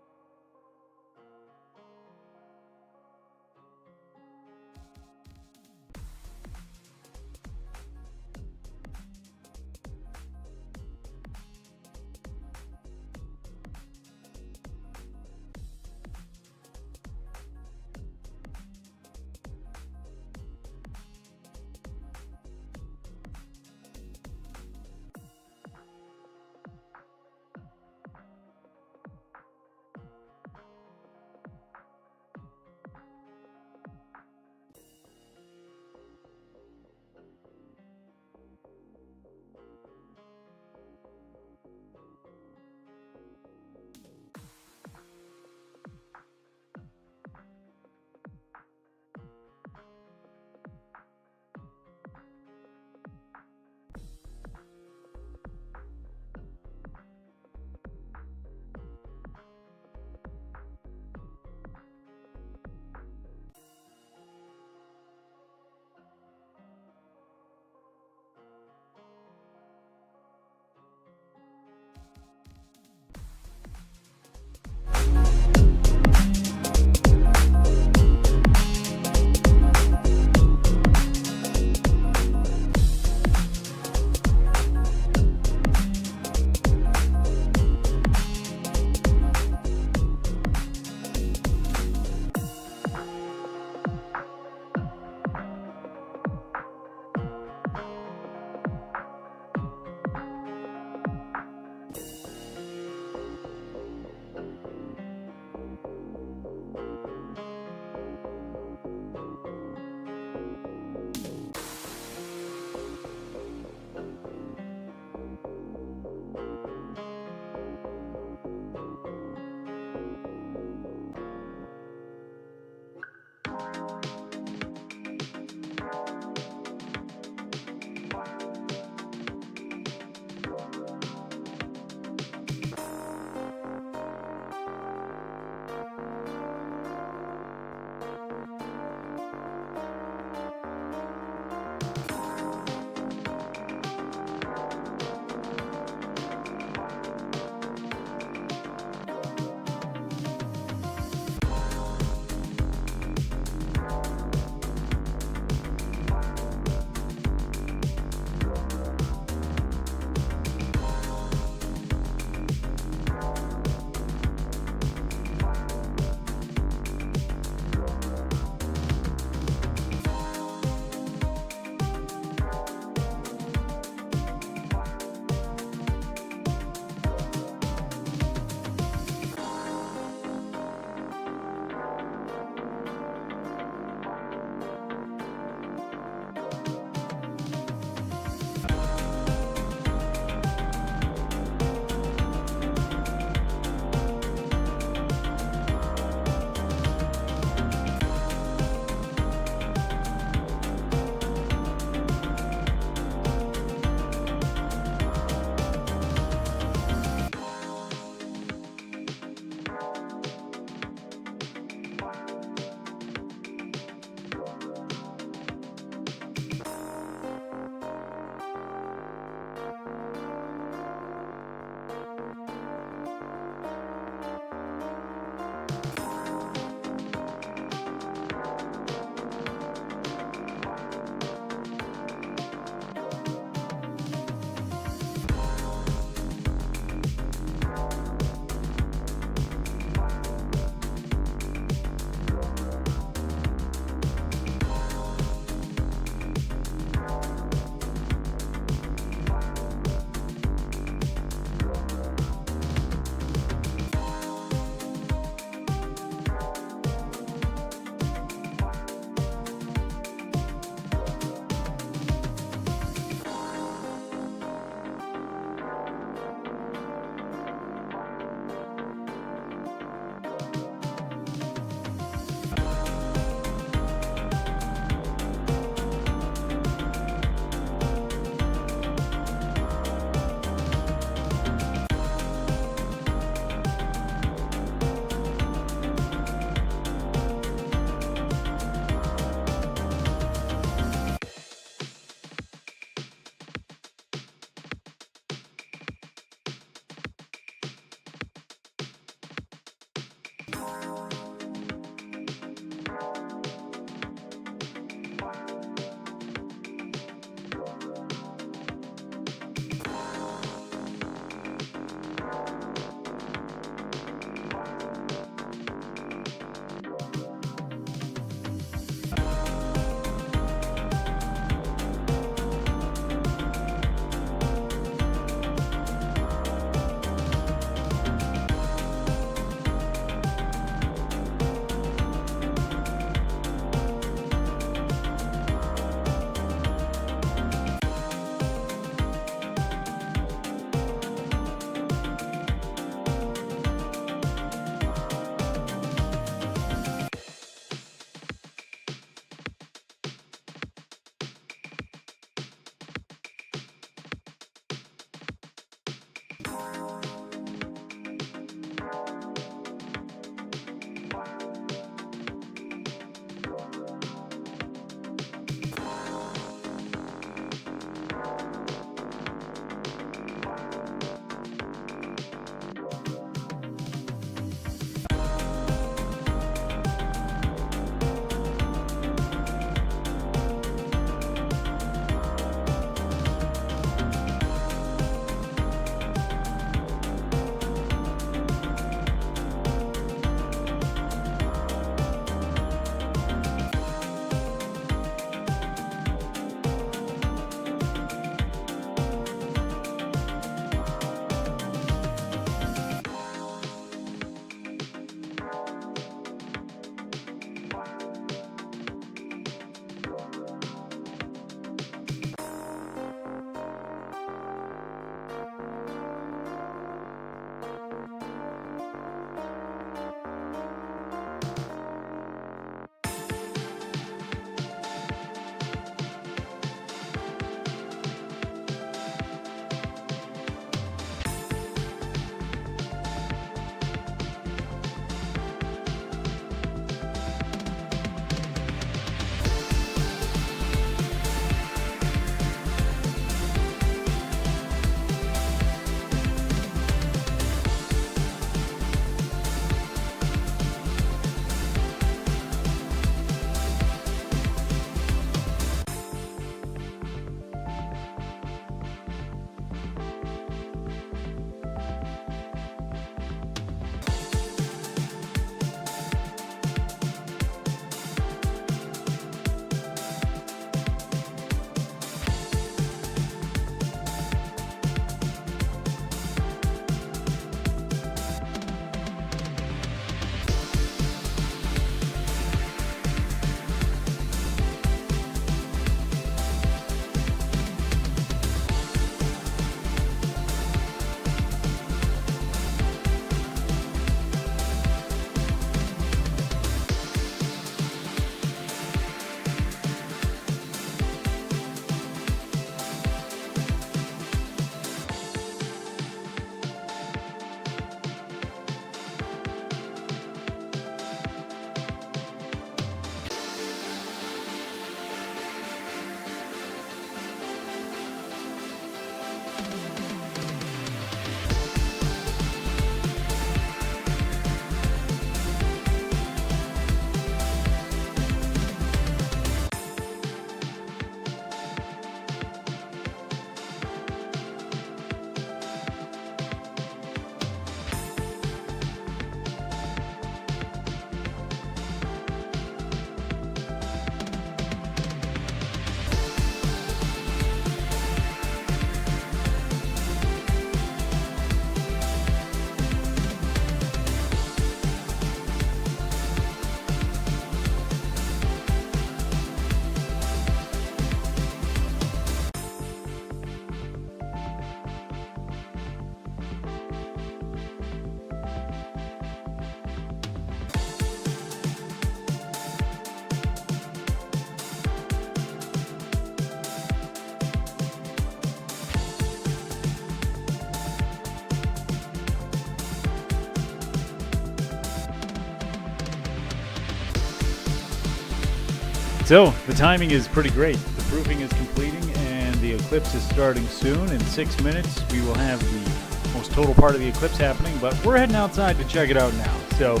So the timing is pretty great. The proofing is completing and the eclipse is starting soon. In 6 minutes, we will have the most total part of the eclipse happening, but we're heading outside to check it out now. So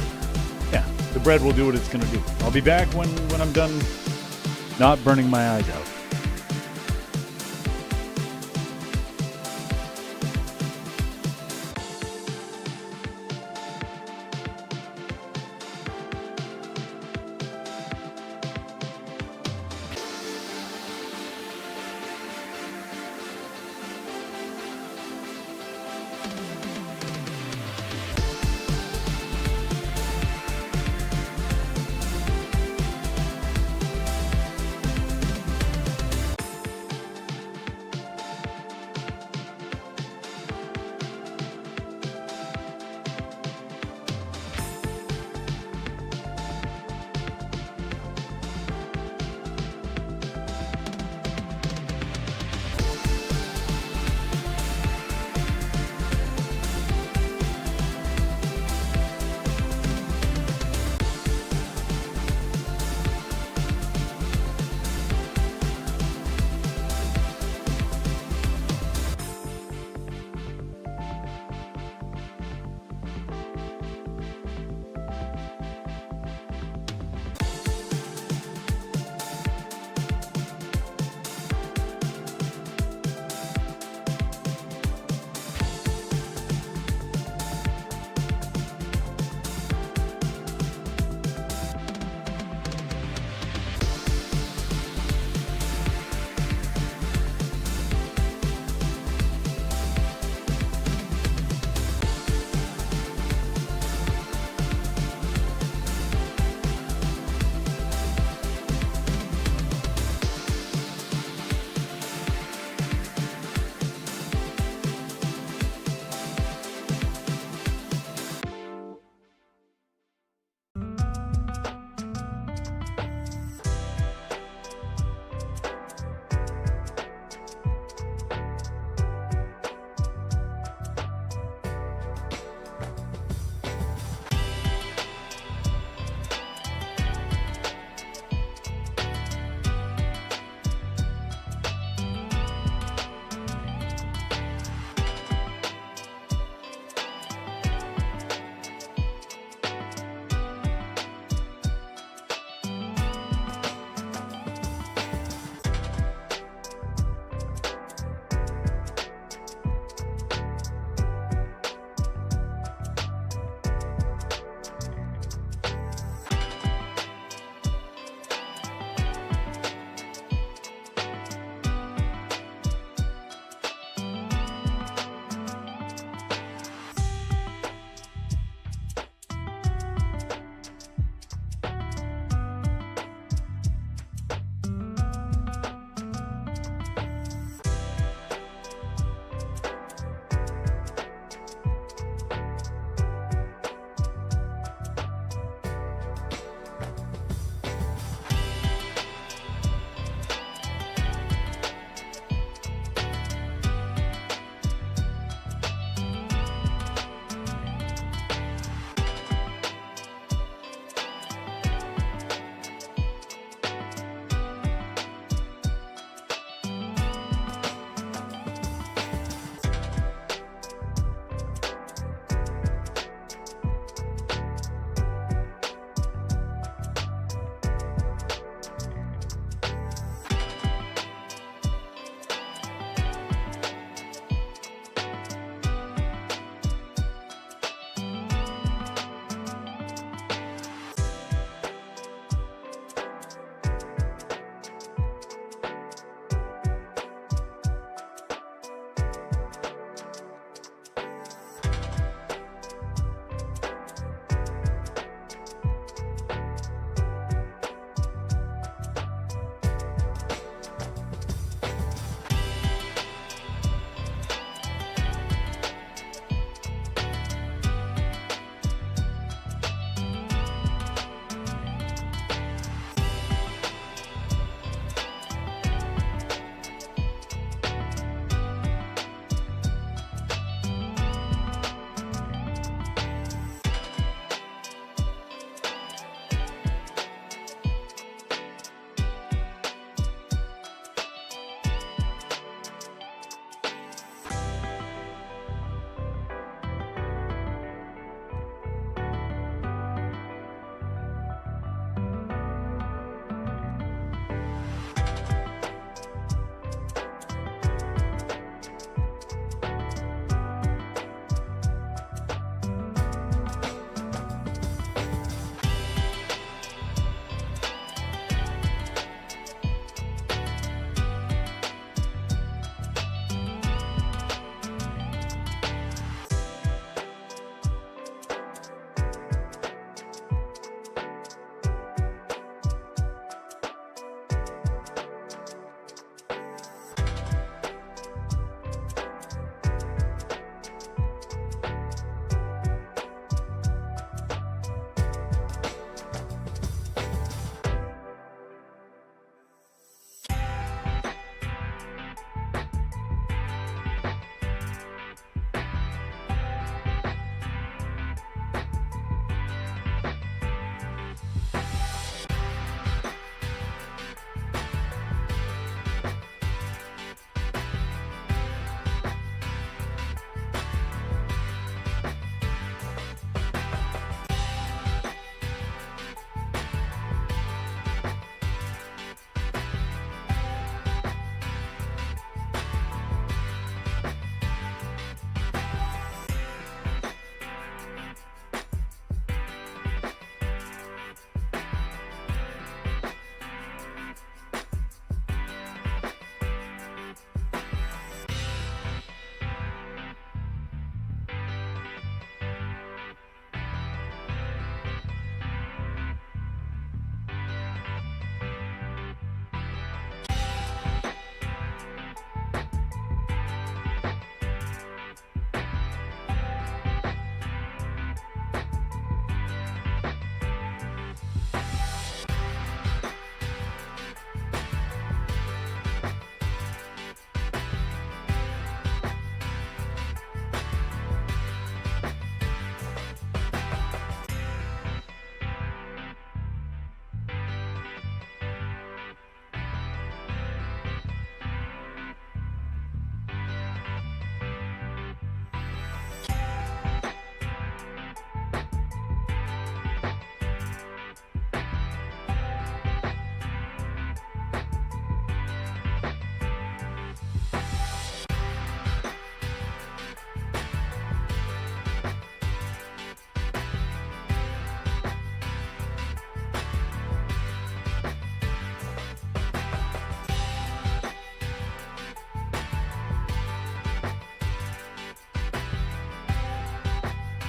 yeah, the bread will do what it's going to do. I'll be back when I'm done not burning my eyes out.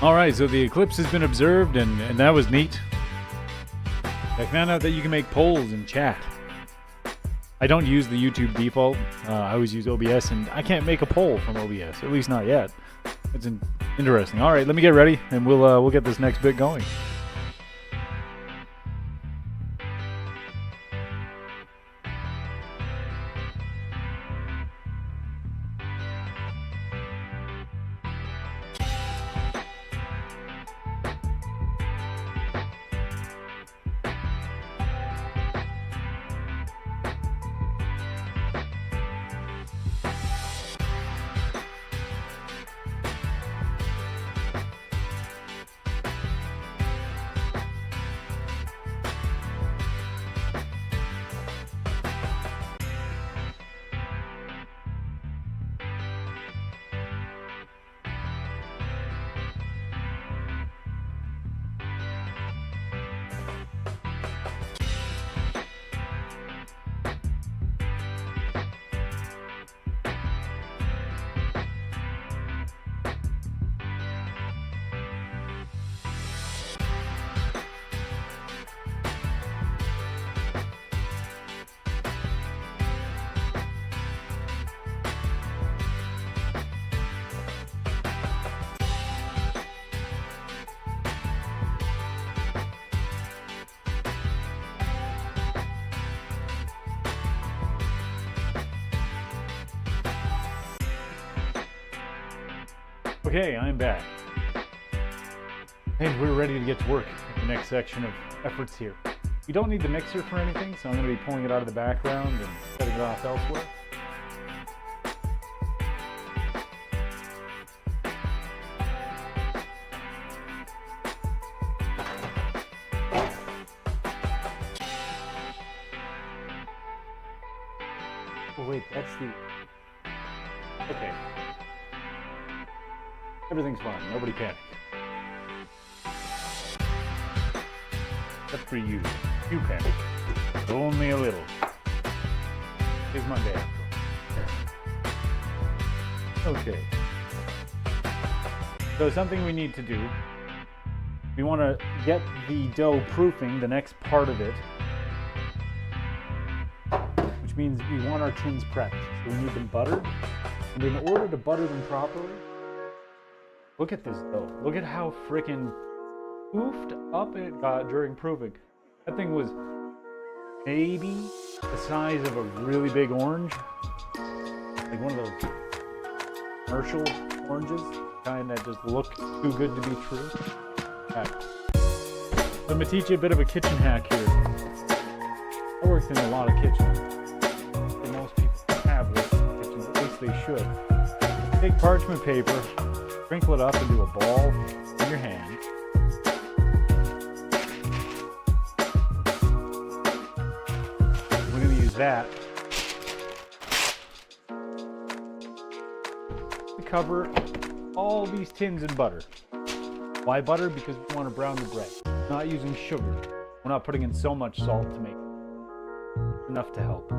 All right, so the eclipse has been observed, and that was neat. I found out that you can make polls in chat. I don't use the YouTube default. I always use OBS, and I can't make a poll from OBS, at least not yet. It's interesting. All right, let me get ready, and we'll get this next bit going. Okay, I'm back. And we're ready to get to work in the next section of efforts here. You don't need the mixer for anything, so I'm going to be pulling it out of the background and setting it off elsewhere. Oh wait, that's the... Okay. Everything's fine. Nobody panic. Except for you. You panic. Only a little. It's Monday after all. Okay. So something we need to do. We want to get the dough proofing, the next part of it. Which means we want our tins prepped. So we need them buttered. And in order to butter them properly, look at this dough. Look at how freaking poofed up it got during proofing. That thing was maybe the size of a really big orange. Like one of those commercial oranges. Kind that just look too good to be true. Right. Let me teach you a bit of a kitchen hack here. I worked in a lot of kitchens. And most people have worked in kitchens, at least they should. Take parchment paper, sprinkle it up into a ball in your hand. We're going to use that to cover all these tins in butter. Why butter? Because we want to brown the bread. We're not using sugar. We're not putting in so much salt to make enough to help.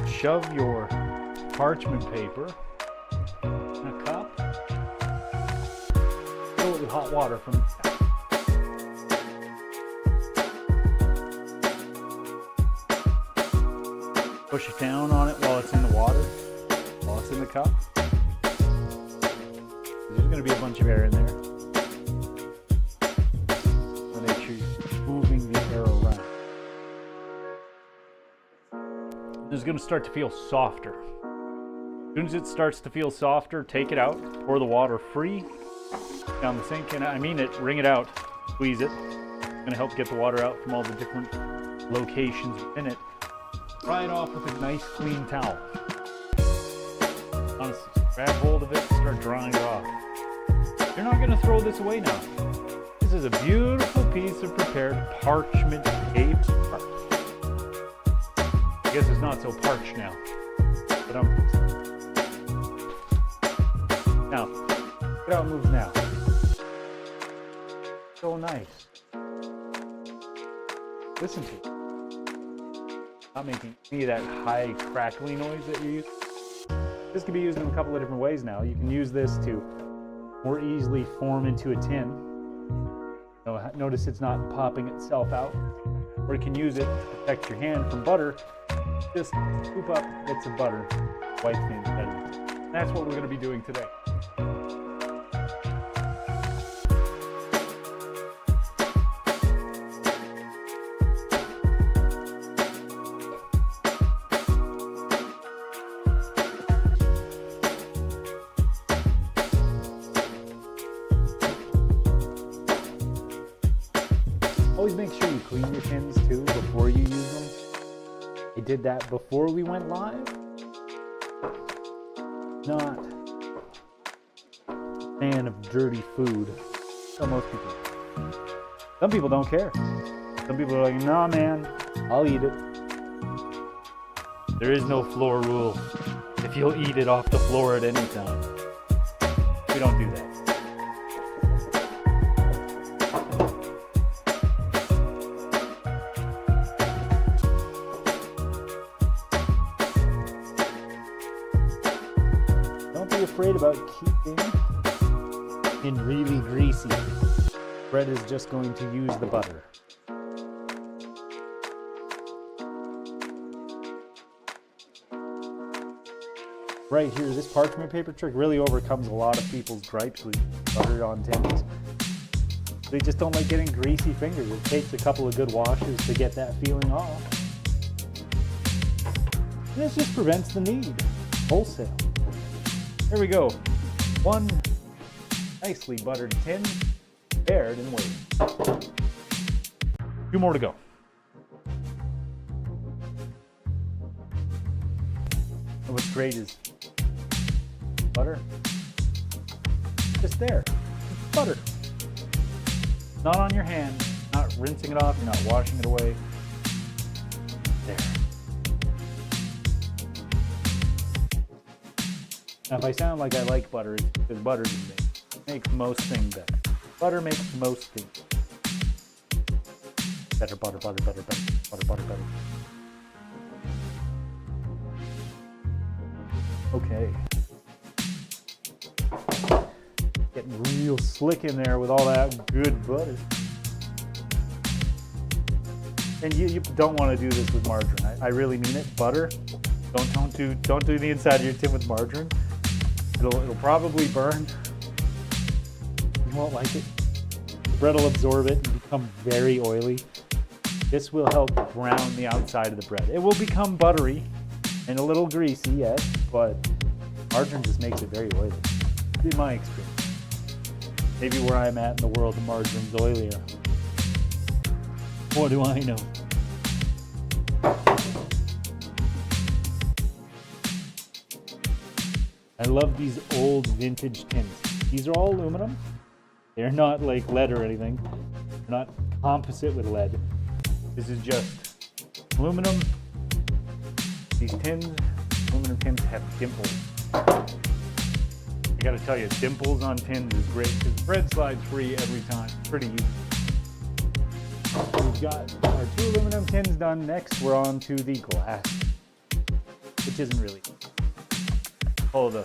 Shove your parchment paper in a cup. Fill it with hot water from the tap. Push it down on it while it's in the water, while it's in the cup. There's going to be a bunch of air in there. So make sure you're moving the air around. It's going to start to feel softer. As soon as it starts to feel softer, take it out, pour the water free down the sink, and I mean it, wring it out, squeeze it. It's going to help get the water out from all the different locations within it. Dry it off with a nice clean towel. Honestly, grab hold of it, start drying it off. You're not going to throw this away now. This is a beautiful piece of prepared parchment paper. I guess it's not so parched now. But now, look how it moves now. So nice. Listen to it. not making any of that high crackly noise that you're used. This can be used in a couple of different ways now. You can use this to more easily form into a tin. Notice it's not popping itself out. Or you can use it to protect your hand from butter. Just scoop up bits of butter, wipe things better. That's what we're going to be doing today. Always make sure you clean your tins too before you use them. I did that before we went live. Not a fan of dirty food. So most people. Some people don't care. Some people are like, nah man, I'll eat it. There is no floor rule. If you'll eat it off the floor at any time. We don't do that. Afraid about keeping in really greasy. Bread is just going to use the butter. Right here, this parchment paper trick really overcomes a lot of people's gripes with butter on tins. They just don't like getting greasy fingers. It takes a couple of good washes to get that feeling off. And this just prevents the need. Wholesale. There we go. One nicely buttered tin, prepared and waiting. 2 more to go. And what's great is butter. Just there. It's butter. Not on your hand. Not rinsing it off. You're not washing it away. There. Now, if I sound like I like butter, it's because butter makes most things better. Butter makes most things better. Butter, butter, butter, butter, butter, butter, butter. Okay. Getting real slick in there with all that good butter. And you don't want to do this with margarine. I really mean it. Butter. Don't do the inside of your tin with margarine. It'll probably burn. You won't like it. The bread will absorb it and become very oily. This will help brown the outside of the bread. It will become buttery and a little greasy, yes, but margarine just makes it very oily, in my experience. Maybe where I'm at in the world, the margarine's oilier. What do I know? I love these old vintage tins. These are all aluminum. They're not like lead or anything. They're not composite with lead. This is just aluminum. These tins, aluminum tins have dimples. I gotta tell you, dimples on tins is great because bread slides free every time. Pretty easy. We've got our 2 aluminum tins done. Next, we're on to the glass, which isn't really. Oh, the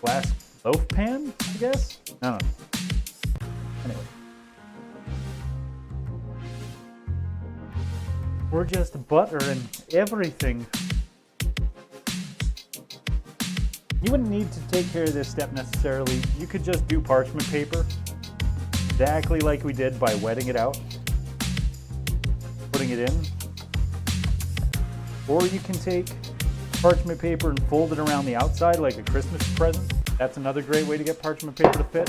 glass loaf pan, I guess? I don't know. Anyway. We're just buttering everything. You wouldn't need to take care of this step necessarily. You could just do parchment paper, exactly like we did by wetting it out, putting it in. Or you can take parchment paper and fold it around the outside like a Christmas present. That's another great way to get parchment paper to fit.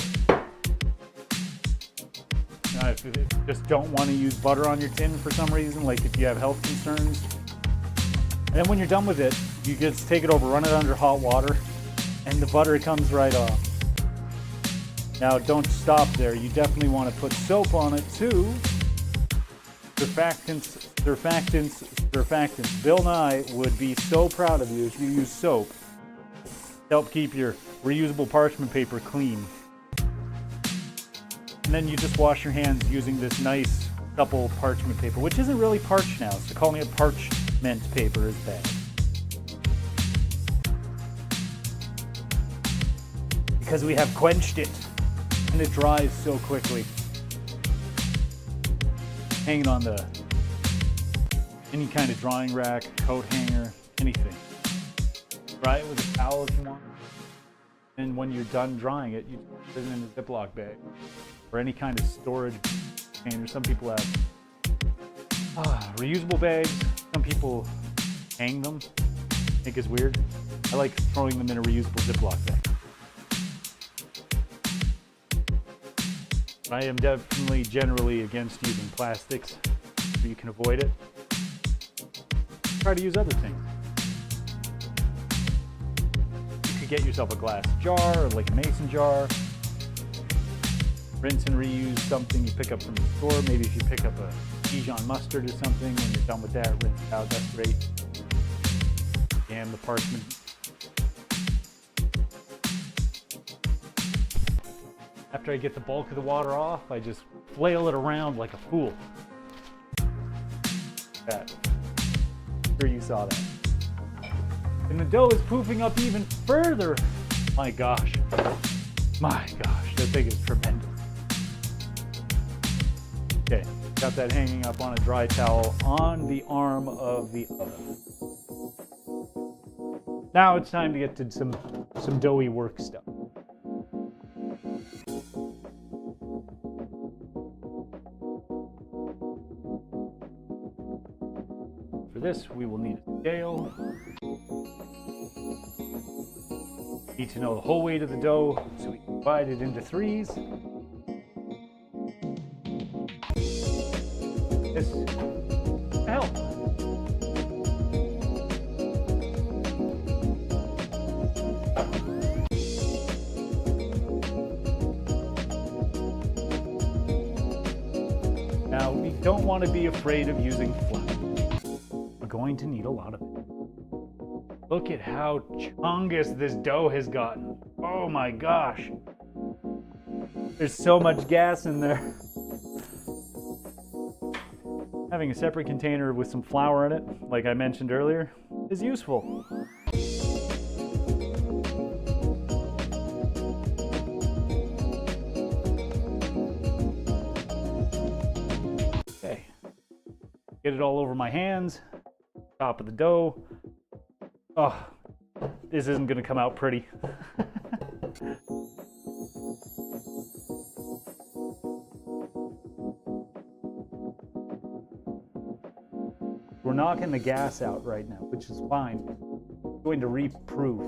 Now, if you just don't want to use butter on your tin for some reason, like if you have health concerns, and then when you're done with it, you just take it over, run it under hot water, and the butter comes right off. Now, don't stop there. You definitely want to put soap on it too. Surfactants. Bill Nye would be so proud of you if you use soap to help keep your reusable parchment paper clean. And then you just wash your hands using this nice couple parchment paper, which isn't really parch now, so calling it parchment paper is bad. Because we have quenched it, and it dries so quickly. Hanging on any kind of drying rack, coat hanger, anything. Dry it with a towel if you want. And when you're done drying it, you put it in a Ziploc bag or any kind of storage container. Some people have reusable bags. Some people hang them. I think it's weird. I like throwing them in a reusable Ziploc bag. I am definitely generally against using plastics so you can avoid it. Try to use other things. You could get yourself a glass jar or like a mason jar. Rinse and reuse something you pick up from the store. Maybe if you pick up a Dijon mustard or something, when you're done with that, rinse it out, that's great. And the parchment. After I get the bulk of the water off, I just flail it around like a fool. That. I'm sure you saw that. And the dough is poofing up even further. My gosh, that thing is tremendous. Okay, got that hanging up on a dry towel on the arm of the oven. Now it's time to get to some doughy work stuff. For this, we will need a scale. Need to know the whole weight of the dough, so we can divide it into threes. This help. Now, we don't want to be afraid of using flour. We're going to need a lot of it. Look at how chungus this dough has gotten. Oh my gosh. There's so much gas in there. Having a separate container with some flour in it, like I mentioned earlier, is useful. Okay. Get it all over my hands. Top of the dough. Oh, this isn't going to come out pretty. We're knocking the gas out right now, which is fine. I'm going to reproof.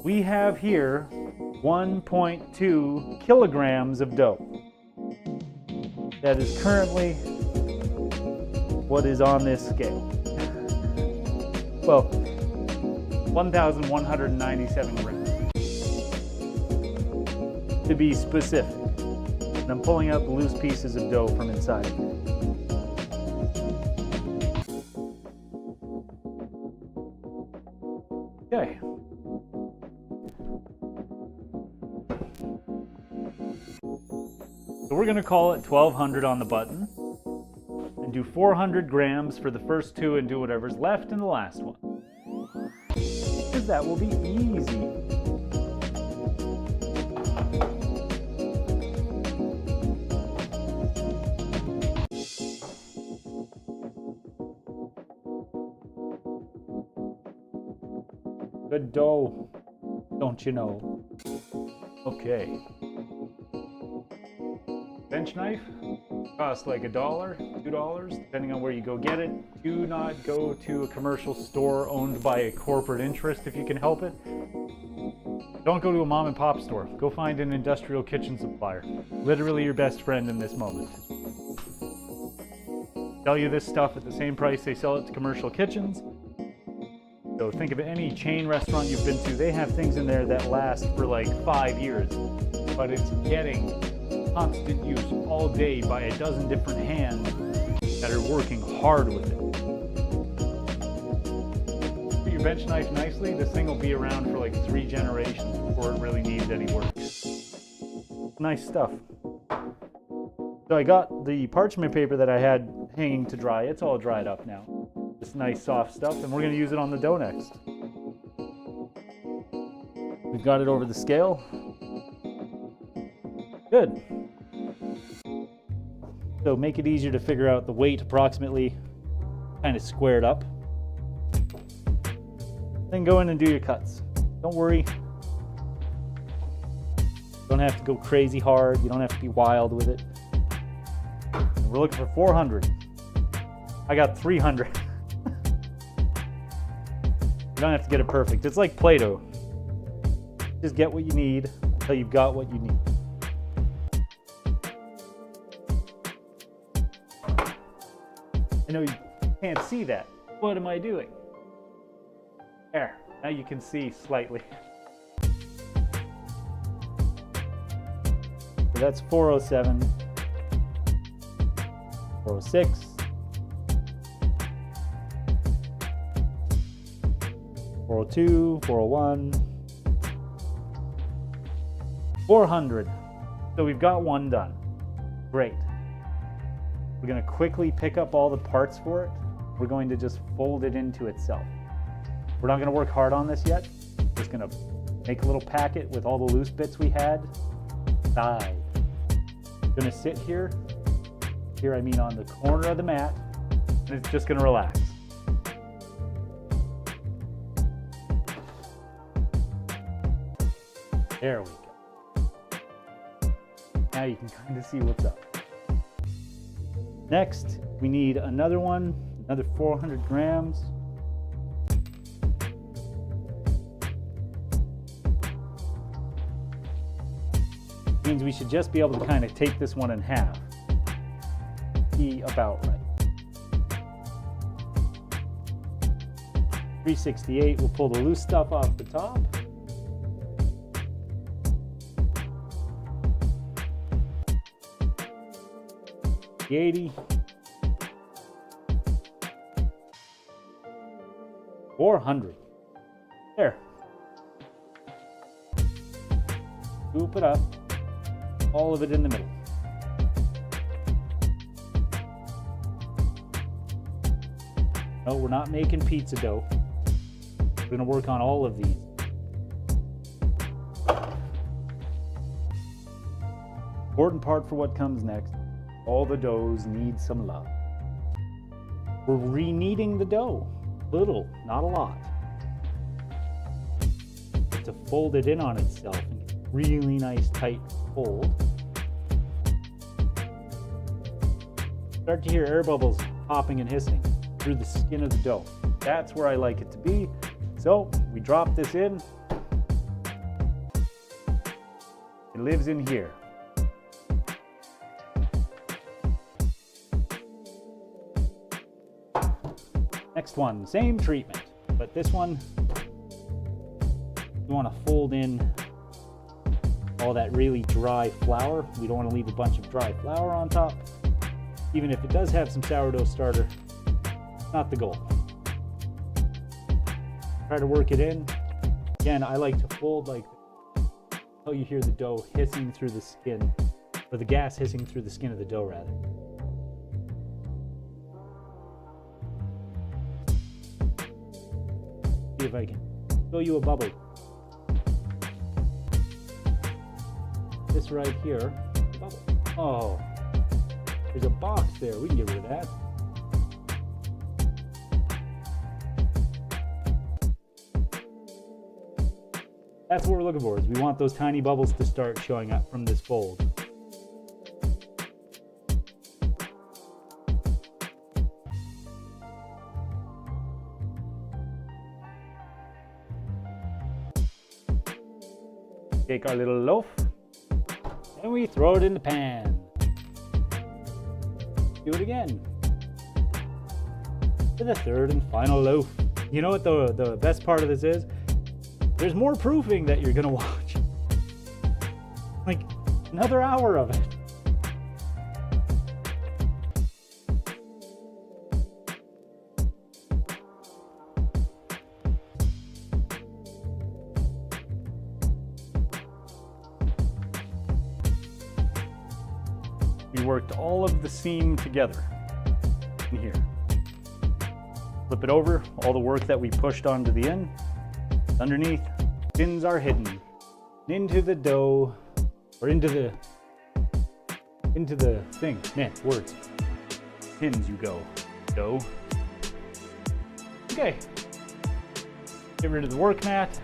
We have here 1.2 kilograms of dough. That is currently what is on this scale. Well, 1,197 grams. To be specific. And I'm pulling out the loose pieces of dough from inside. Okay. So we're going to call it 1,200 on the button. And do 400 grams for the first two and do whatever's left in the last one. Because that will be easy. Good dough, don't you know? Okay. Bench knife costs like $1, $2, depending on where you go get it. Do not go to a commercial store owned by a corporate interest if you can help it. Don't go to a mom and pop store. Go find an industrial kitchen supplier. Literally your best friend in this moment. Sell you this stuff at the same price they sell it to commercial kitchens. So think of any chain restaurant you've been to, they have things in there that last for like 5 years, but it's getting constant use all day by a dozen different hands that are working hard with it. Put your bench knife nicely, this thing will be around for like 3 generations before it really needs any work. Nice stuff. So I got the parchment paper that I had hanging to dry. It's all dried up now. This nice soft stuff, and we're going to use it on the dough next. We've got it over the scale. Good. So make it easier to figure out the weight approximately, kind of squared up. Then go in and do your cuts. Don't worry. You don't have to go crazy hard. You don't have to be wild with it. We're looking for 400. I got 300. You don't have to get it perfect. It's like Play-Doh. Just get what you need until you've got what you need. I know you can't see that. What am I doing? There. Now you can see slightly. So that's 407, 406, 402, 401, 400. So we've got one done. Great. We're going to quickly pick up all the parts for it. We're going to just fold it into itself. We're not going to work hard on this yet. We're just going to make a little packet with all the loose bits we had. Side. I'm going to sit here. Here I mean on the corner of the mat. And it's just going to relax. There we go. Now you can kind of see what's up. Next, we need another one, another 400 grams. Means we should just be able to kind of take this one in half. Be about right. 368, we'll pull the loose stuff off the top. 80, 400. There. Scoop it up. All of it in the middle. No, we're not making pizza dough. We're going to work on all of these. Important part for what comes next. All the doughs need some love. We're re-kneading the dough. Little, not a lot. To fold it in on itself and get really nice tight fold. Start to hear air bubbles popping and hissing through the skin of the dough. That's where I like it to be. So we drop this in. It lives in here. Next one, same treatment, but this one, you want to fold in all that really dry flour. We don't want to leave a bunch of dry flour on top. Even if it does have some sourdough starter, not the goal. Try to work it in. Again, I like to fold like this until you hear the dough hissing through the skin, or the gas hissing through the skin of the dough rather. See if I can show you a bubble. This right here, bubble. Oh, there's a box there. We can get rid of that. That's what we're looking for, is we want those tiny bubbles to start showing up from this fold. Take our little loaf and we throw it in the pan. Do it again. To the third and final loaf. You know what the best part of this is? There's more proofing that you're gonna watch. Like another hour of it. worked all of the seam together in here. Flip it over, all the work that we pushed onto the end. Underneath, pins are hidden. Into the dough, or into the thing. Man, words. Pins you go. Dough. Okay. Get rid of the work mat.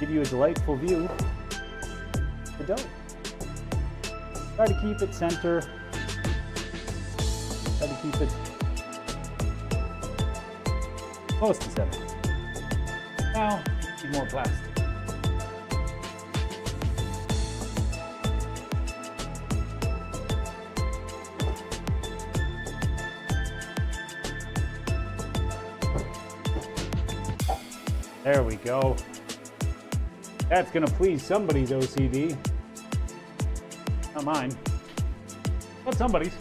Give you a delightful view of the dough. Try to keep it center. Try to keep it close to center. Now, need more plastic. There we go. That's gonna please somebody's OCD. Not mine, but somebody's.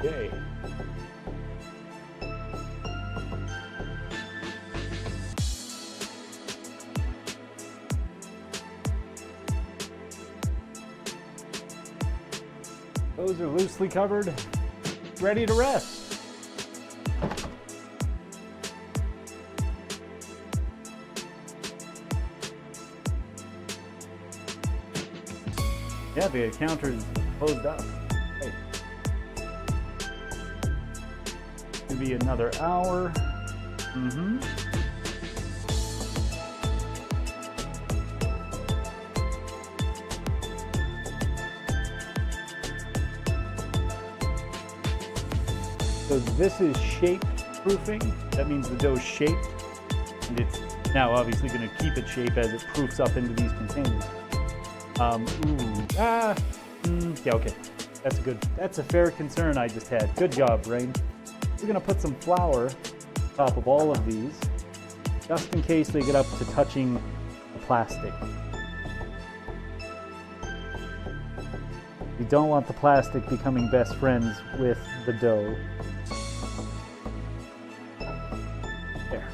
Okay. Those are loosely covered, ready to rest. Yeah, the counter's closed up. Hey. Could be another hour. So this is shape proofing. That means the dough's shaped, and it's now obviously going to keep its shape as it proofs up into these containers. Yeah, okay. That's good. That's a fair concern I just had. Good job, Rain. We're going to put some flour on top of all of these, just in case they get up to touching the plastic. You don't want the plastic becoming best friends with the dough. There.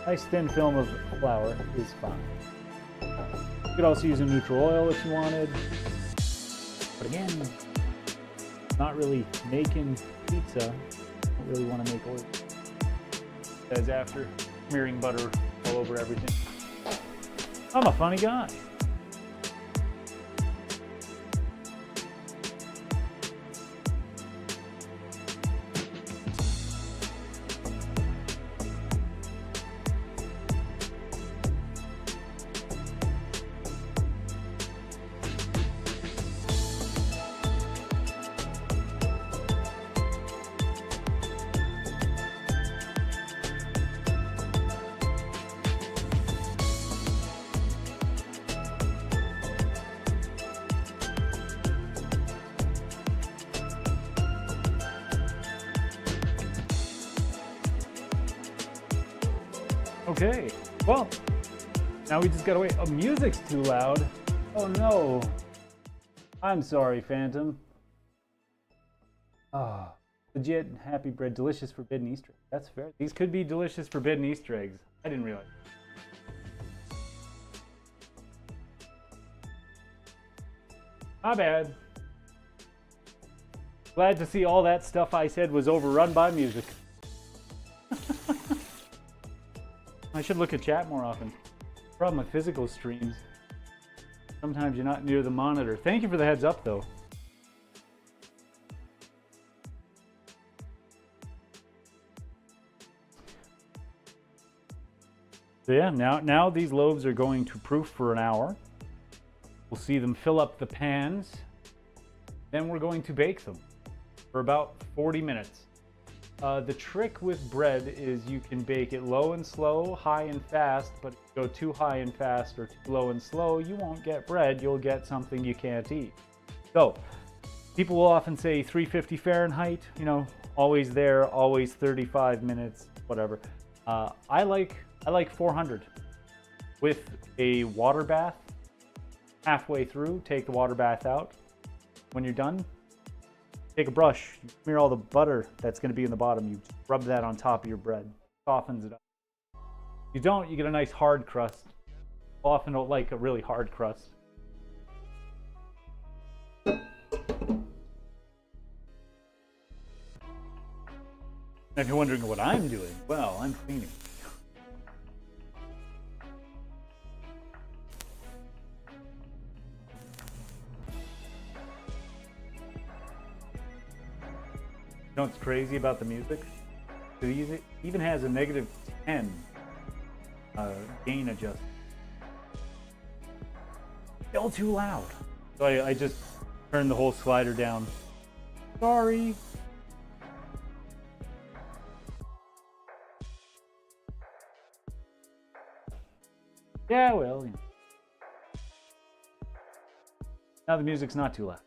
Nice thin film of flour is fine. You could also use a neutral oil if you wanted. But again, not really making pizza. Don't really want to make oil. As after smearing butter all over everything. I'm a funny guy. Okay, well, now we just gotta wait. Oh, music's too loud. Oh no. I'm sorry, Phantom. Ah, legit happy bread, delicious forbidden Easter eggs. That's fair. These could be delicious forbidden Easter eggs. I didn't realize. My bad. Glad to see all that stuff I said was overrun by music. I should look at chat more often. Problem with physical streams. Sometimes you're not near the monitor. Thank you for the heads up, though. So yeah, now these loaves are going to proof for an hour. We'll see them fill up the pans. Then we're going to bake them for about 40 minutes. The trick with bread is you can bake it low and slow, high and fast, but if you go too high and fast or too low and slow, you won't get bread, you'll get something you can't eat. So, people will often say 350 Fahrenheit, you know, always there, always 35 minutes, whatever. I like 400 with a water bath. halfway through, take the water bath out. When you're done, take a brush, you smear all the butter that's going to be in the bottom. You rub that on top of your bread. Softens it up. If you don't, you get a nice hard crust. Often don't like a really hard crust. And if you're wondering what I'm doing, well, I'm cleaning. You know what's crazy about the music? It even has a -10 gain adjustment. Still too loud. So I just turned the whole slider down. Sorry. Yeah, well, now the music's not too loud.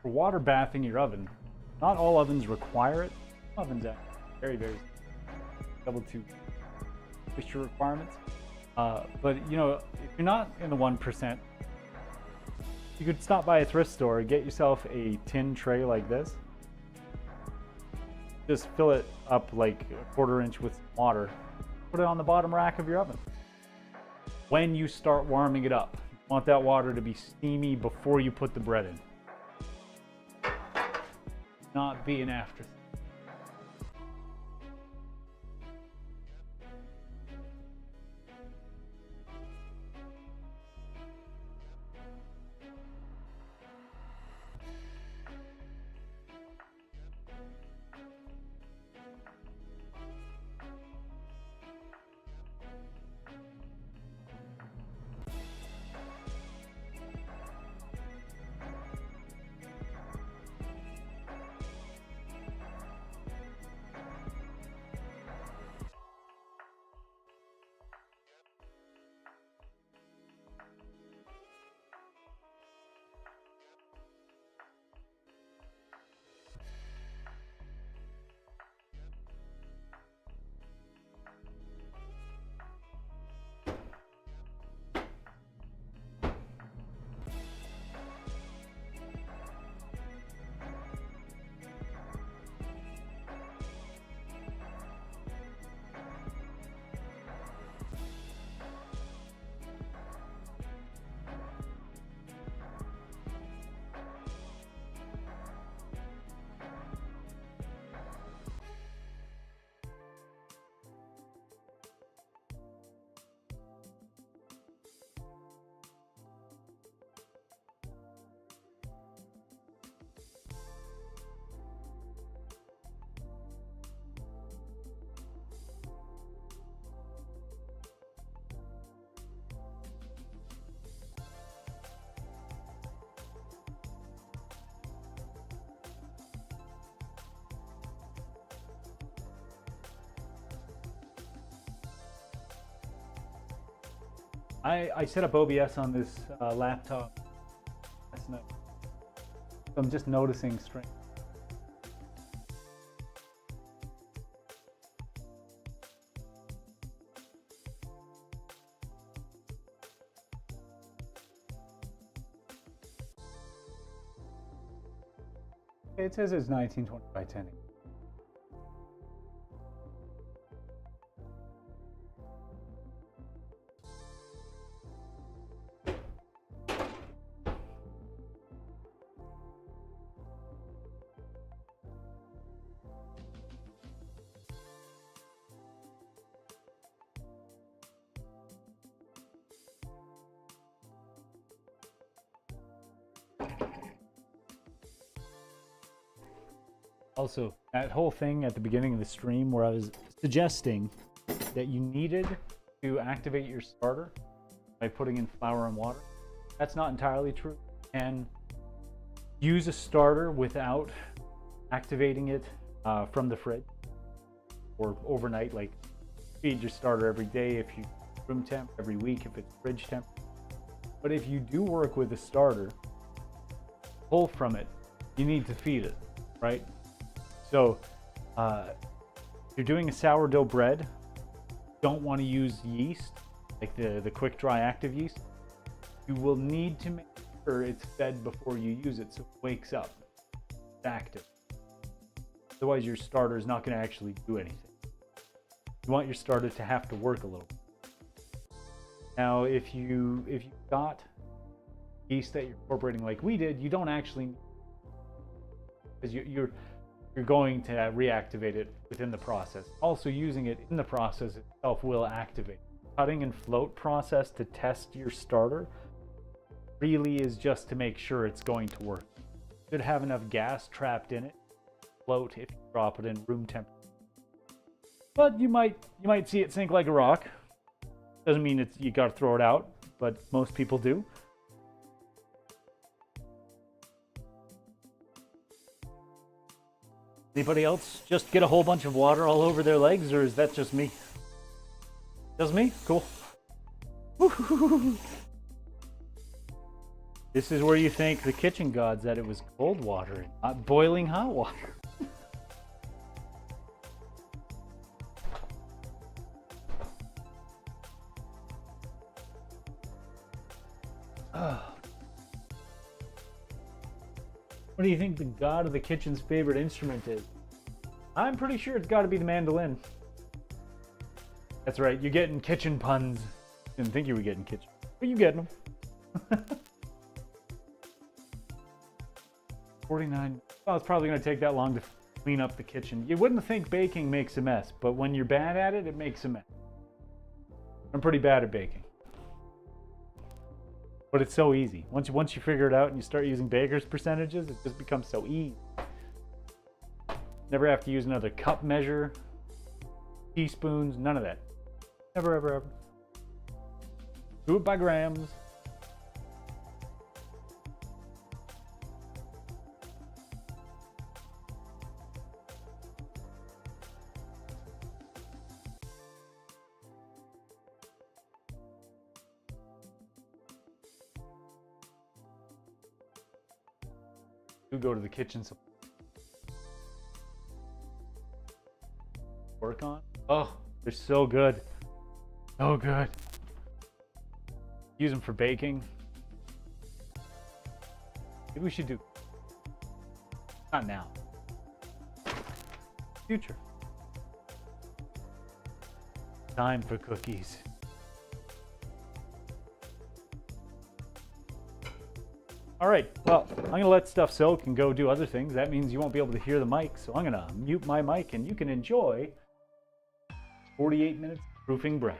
For water bathing your oven, not all ovens require it. Some ovens have very double to moisture requirements. But you know, if you're not in the 1%, you could stop by a thrift store and get yourself a tin tray like this. Just fill it up like a 1/4 inch with water. Put it on the bottom rack of your oven. When you start warming it up, you want that water to be steamy before you put the bread in. Not be an afterthought. I set up OBS on this laptop last night. So I'm just noticing strength. It says it's 1920 by 10. Also, that whole thing at the beginning of the stream where I was suggesting that you needed to activate your starter by putting in flour and water, that's not entirely true. You can use a starter without activating it from the fridge or overnight. Like, feed your starter every day if you room temp, every week if it's fridge temp. But if you do work with a starter, pull from it, you need to feed it, right? So if you're doing a sourdough bread, don't want to use yeast, like the quick dry active yeast. You will need to make sure it's fed before you use it so it wakes up, it's active. Otherwise your starter is not going to actually do anything. You want your starter to have to work a little. Now if you got yeast that you're incorporating like we did, you don't actually, because you're going to reactivate it within the process. Also, using it in the process itself will activate. Cutting and float process to test your starter really is just to make sure it's going to work. It should have enough gas trapped in it to float if you drop it in room temperature. But you might see it sink like a rock. Doesn't mean you got to throw it out, but most people do. Anybody else just get a whole bunch of water all over their legs, or is that just me? Just me? Cool. This is where you thank the kitchen gods that it was cold water and not boiling hot water. What do you think the god of the kitchen's favorite instrument is? I'm pretty sure it's got to be the mandolin. That's right, you're getting kitchen puns. Didn't think you were getting kitchen, but you getting them. 49. Well, it's probably going to take that long to clean up the kitchen. You wouldn't think baking makes a mess, but when you're bad at it, it makes a mess. I'm pretty bad at baking. But it's so easy. Once you figure it out and you start using baker's percentages, it just becomes so easy. Never have to use another cup measure, teaspoons, none of that. Never, ever, ever. Do it by grams. Go to the kitchen work on. Oh, they're so good. So good. Use them for baking. Maybe we should do, not now, future. Time for cookies. All right, well, I'm gonna let stuff soak and go do other things. That means you won't be able to hear the mic, so I'm gonna mute my mic and you can enjoy 48 minutes of proofing bread.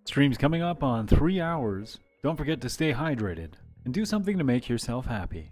Stream's coming up on 3 hours. Don't forget to stay hydrated and do something to make yourself happy.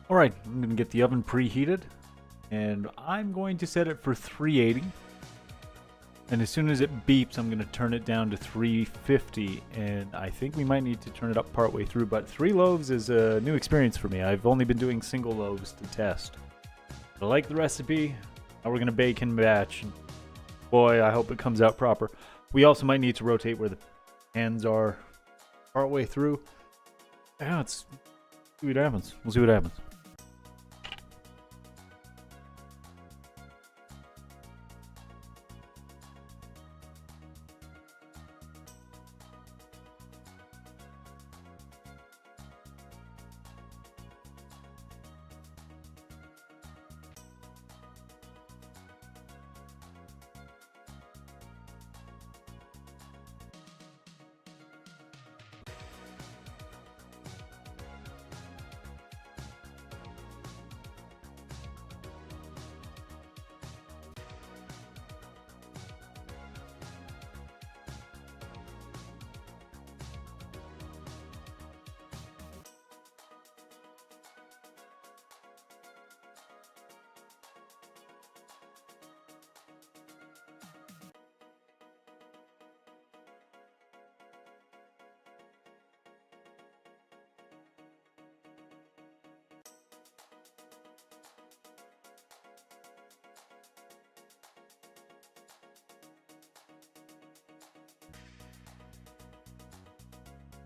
All right, I'm gonna get the oven preheated, and I'm going to set it for 380. And as soon as it beeps, I'm gonna turn it down to 350, and I think we might need to turn it up partway through, but 3 loaves is a new experience for me. I've only been doing single loaves to test. I like the recipe. Now we're gonna bake in batch. Boy, I hope it comes out proper. We also might need to rotate where the pans are partway through. Yeah, let's see what happens. We'll see what happens.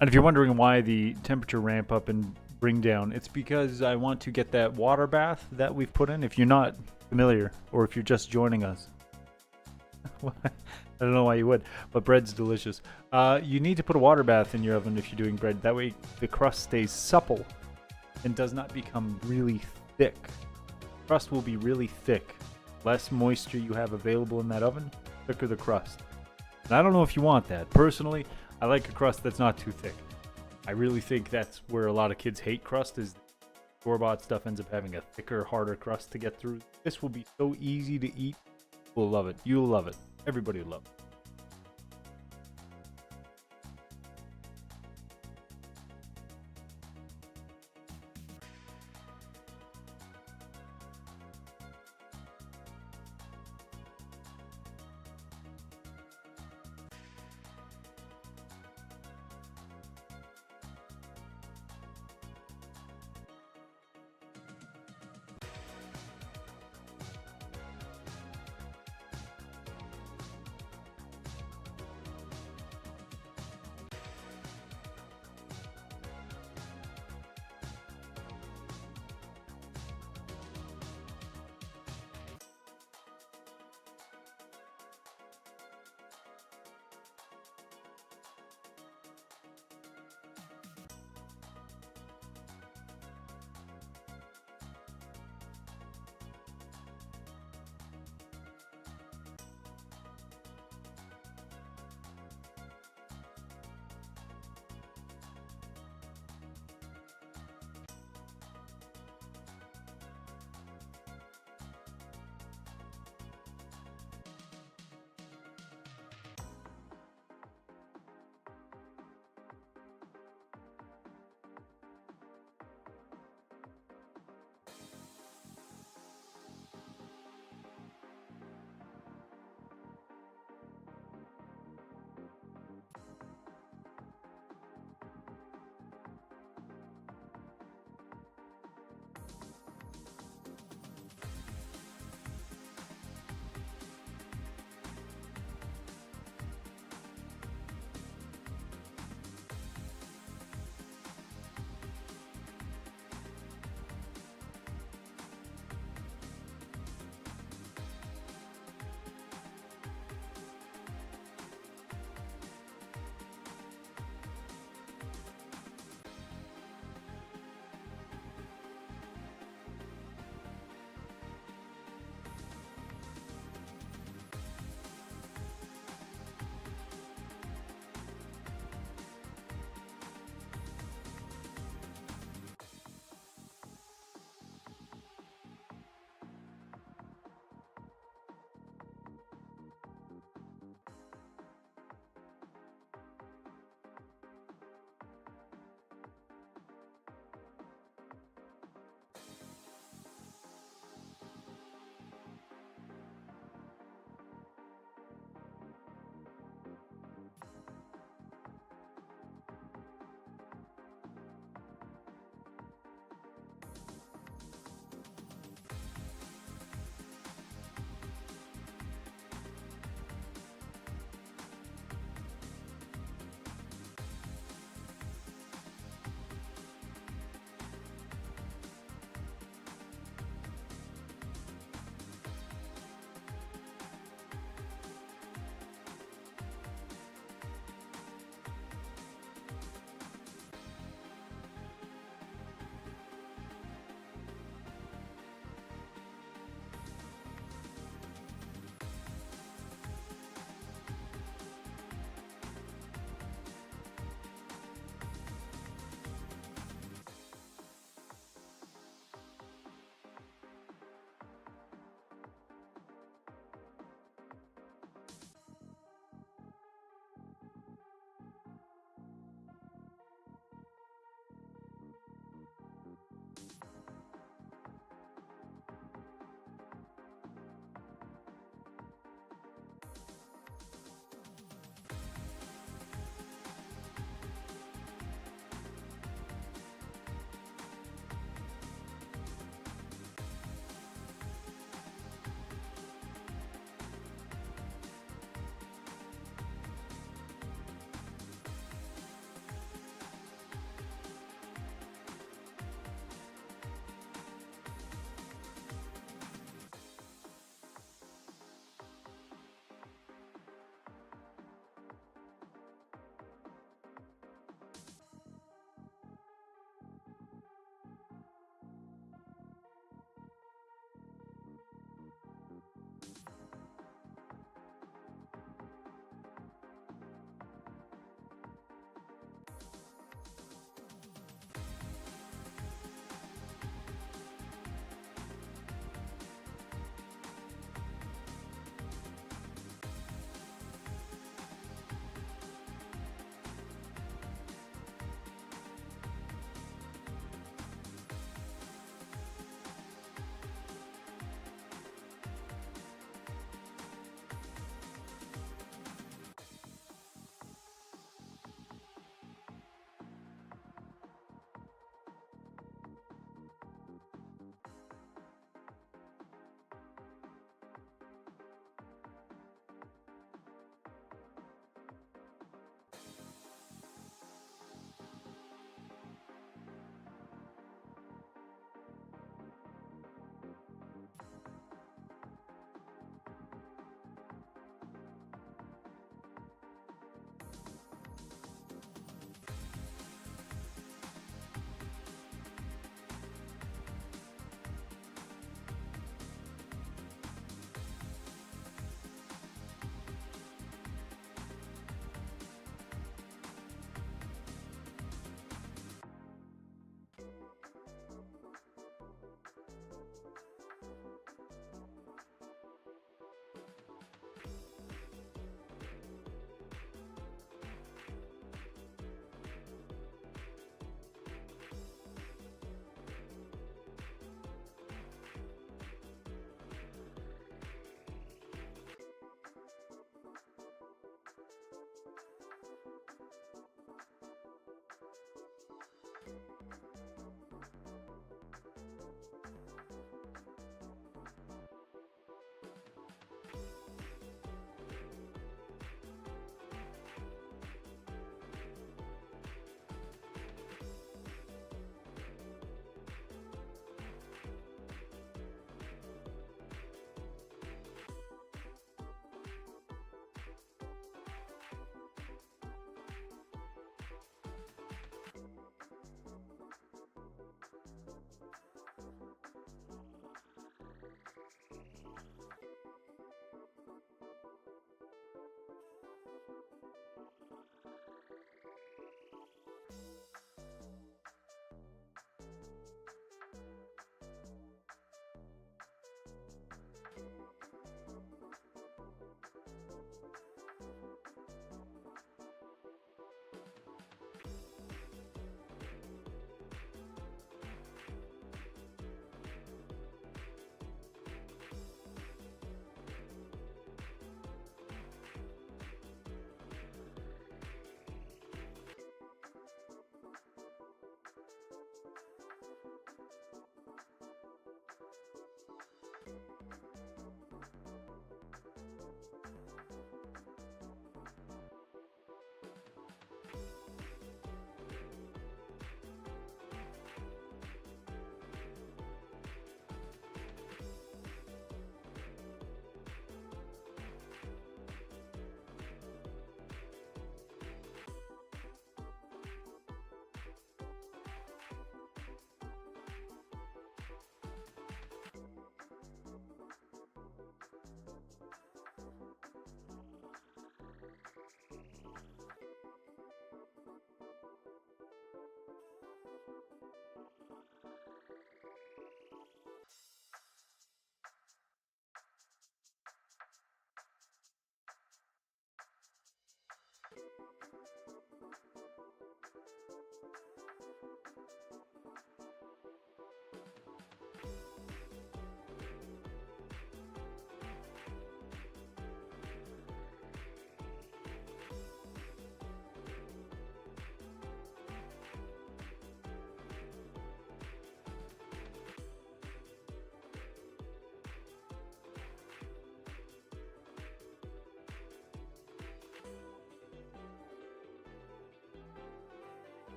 And if you're wondering why the temperature ramp up and bring down, it's because I want to get that water bath that we've put in. If you're not familiar, or if you're just joining us, I don't know why you would, but bread's delicious. You need to put a water bath in your oven if you're doing bread. That way the crust stays supple and does not become really thick. Crust will be really thick. Less moisture you have available in that oven, thicker the crust. And I don't know if you want that. Personally, I like a crust that's not too thick. I really think that's where a lot of kids hate crust, is store-bought stuff ends up having a thicker, harder crust to get through. This will be so easy to eat. We'll love it. You'll love it. Everybody will love it.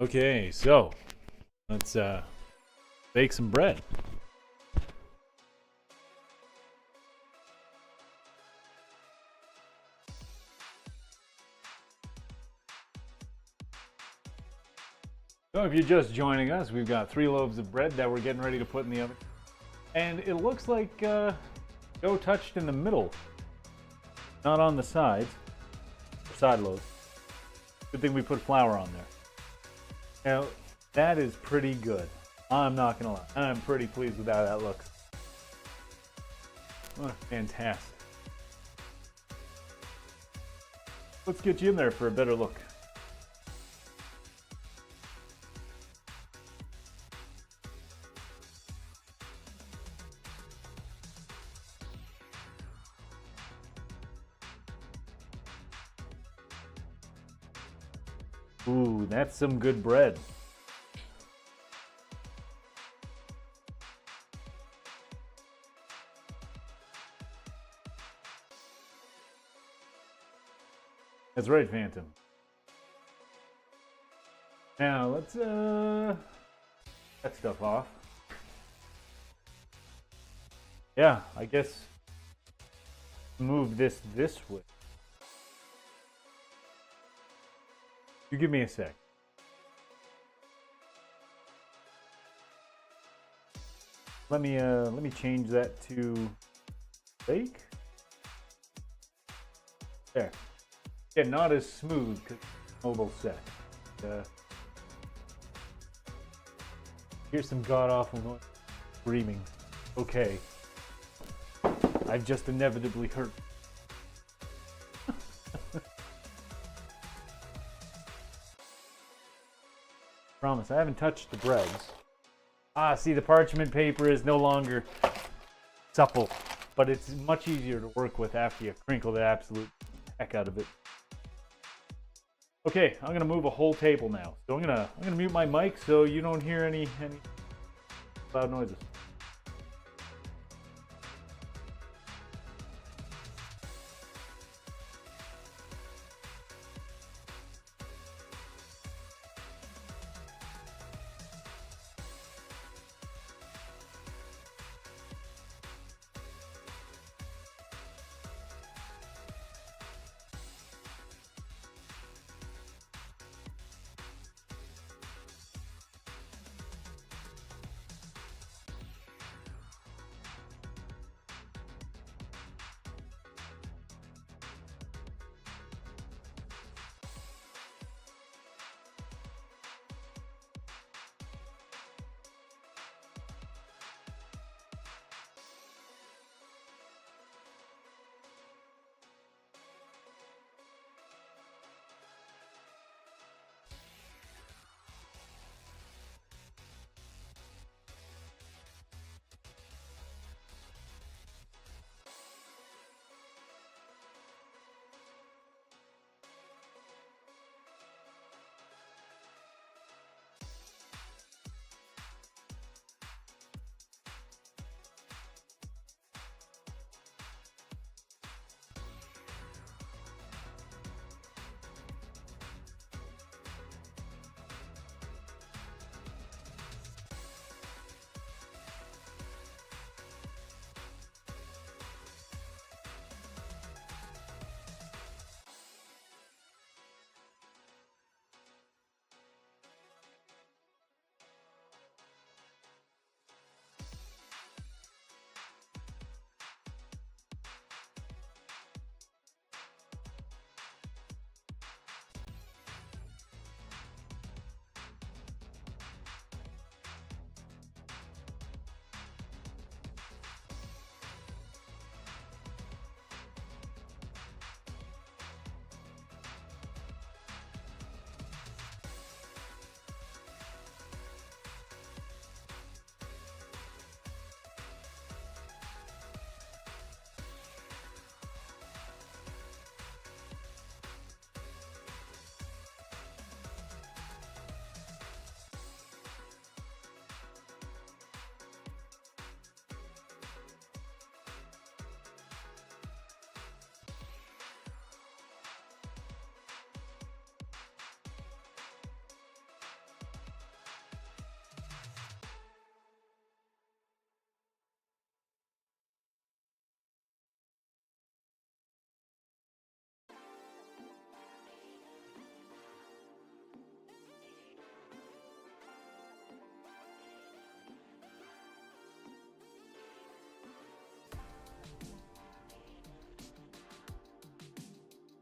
Okay, so let's bake some bread. So if you're just joining us, we've got 3 loaves of bread that we're getting ready to put in the oven. And it looks like dough touched in the middle, not on the sides, or side loaves. Good thing we put flour on there. Now, that is pretty good. I'm not gonna lie. I'm pretty pleased with how that looks. Oh, fantastic. Let's get you in there for a better look. Ooh, that's some good bread. That's right, Phantom. Now, let's that stuff off. Yeah, I guess move this way. You give me a sec. Let me change that to bake. There. Yeah, not as smooth because mobile set. Here's some god awful noise. Screaming. Okay. I've just inevitably hurt. Promise, I haven't touched the breads. Ah, see, the parchment paper is no longer supple, but it's much easier to work with after you crinkle the absolute heck out of it. Okay, I'm gonna move a whole table now. So I'm gonna mute my mic so you don't hear any loud noises.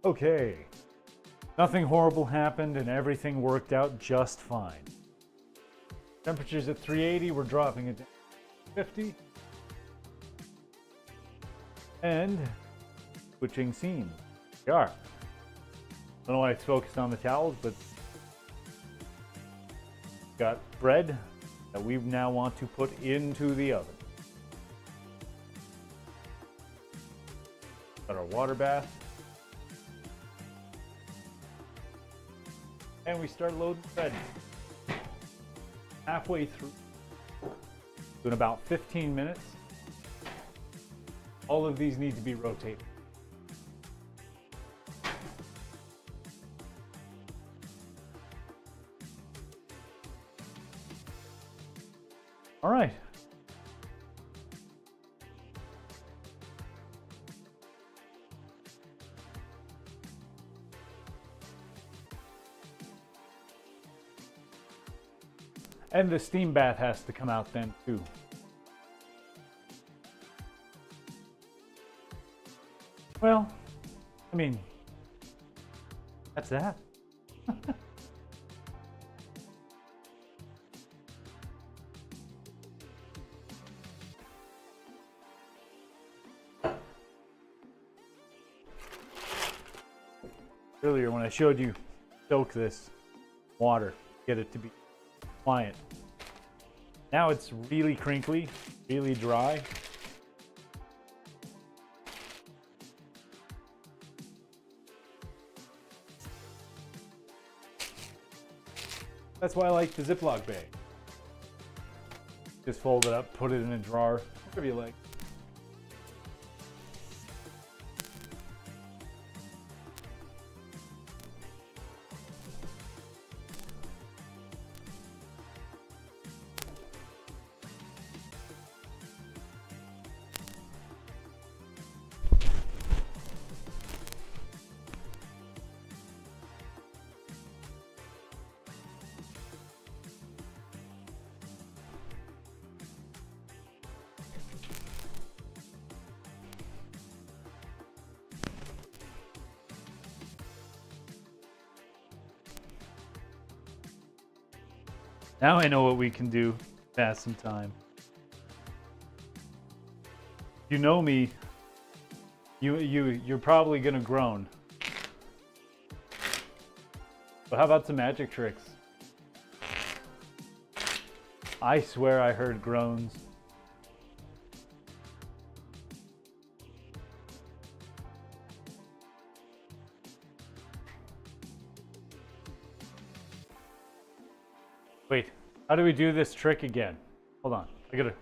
Okay. Nothing horrible happened and everything worked out just fine. Temperatures at 380, we're dropping it down to 50. And switching scenes. We are. I don't know why it's focused on the towels, but got bread that we now want to put into the oven. Got our water bath. And we start loading bread. Halfway through, in about 15 minutes, all of these need to be rotated. All right. And the steam bath has to come out then too. Well, I mean, that's that. Earlier when I showed you soak this water, get it to be pliant. Now it's really crinkly, really dry. That's why I like the Ziploc bag. Just fold it up, put it in a drawer, whatever you like. Now I know what we can do. Pass some time. You know me. You're probably gonna groan. But how about some magic tricks? I swear I heard groans. Wait, how do we do this trick again? Hold on, let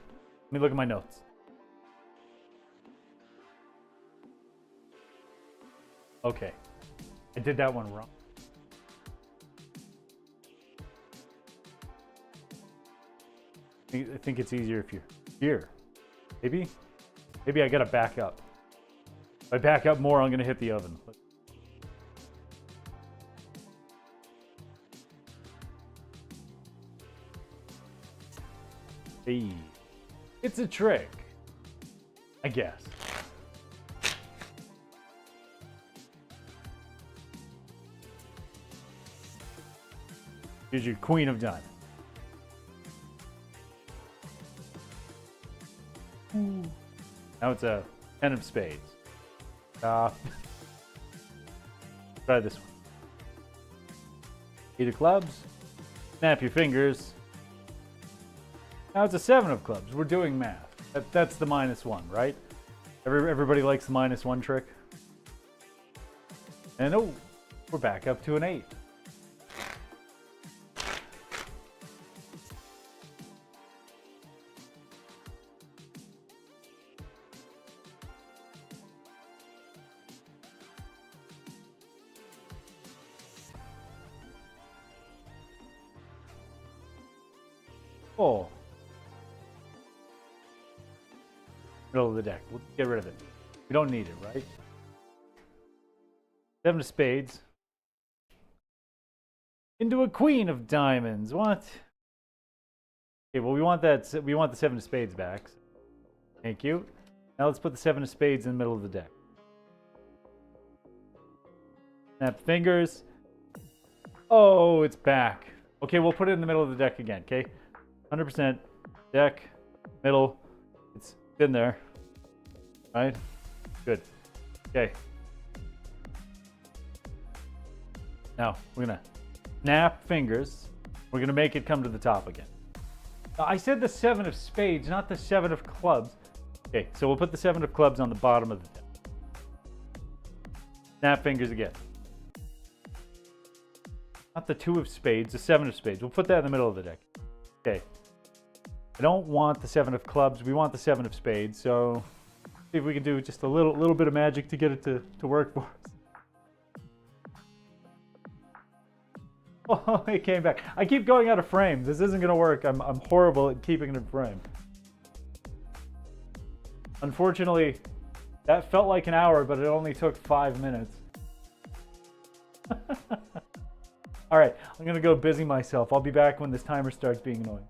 me look at my notes. Okay, I did that one wrong. I think it's easier if you're here. Maybe I gotta back up. If I back up more, I'm gonna hit the oven. Hey, it's a trick, I guess. Here's your Queen of Diamonds. Now it's a 10 of Spades. Try this one. 8 of Clubs. Snap your fingers. Now it's a 7 of Clubs. We're doing math. That's the -1, right? Everybody likes the -1 trick. And oh, we're back up to an 8. Oh. Middle of the deck. We'll get rid of it. We don't need it, right? 7 of Spades. Into a Queen of Diamonds. What? Okay, well we want the 7 of Spades back. Thank you. Now let's put the 7 of Spades in the middle of the deck. Snap fingers. Oh, it's back. Okay, we'll put it in the middle of the deck again, okay? 100% deck, middle. It's in there. Right? Good. Okay. Now, we're going to snap fingers. We're going to make it come to the top again. Now, I said the 7 of spades, not the 7 of clubs. Okay, so we'll put the 7 of clubs on the bottom of the deck. Snap fingers again. Not the 2 of spades, the 7 of spades. We'll put that in the middle of the deck. Okay. I don't want the 7 of clubs. We want the 7 of spades. So see if we can do just a little bit of magic to get it to work for us. Oh, it came back. I keep going out of frame. This isn't going to work. I'm horrible at keeping it in frame. Unfortunately, that felt like an hour, but it only took 5 minutes. All right, I'm going to go busy myself. I'll be back when this timer starts being annoying.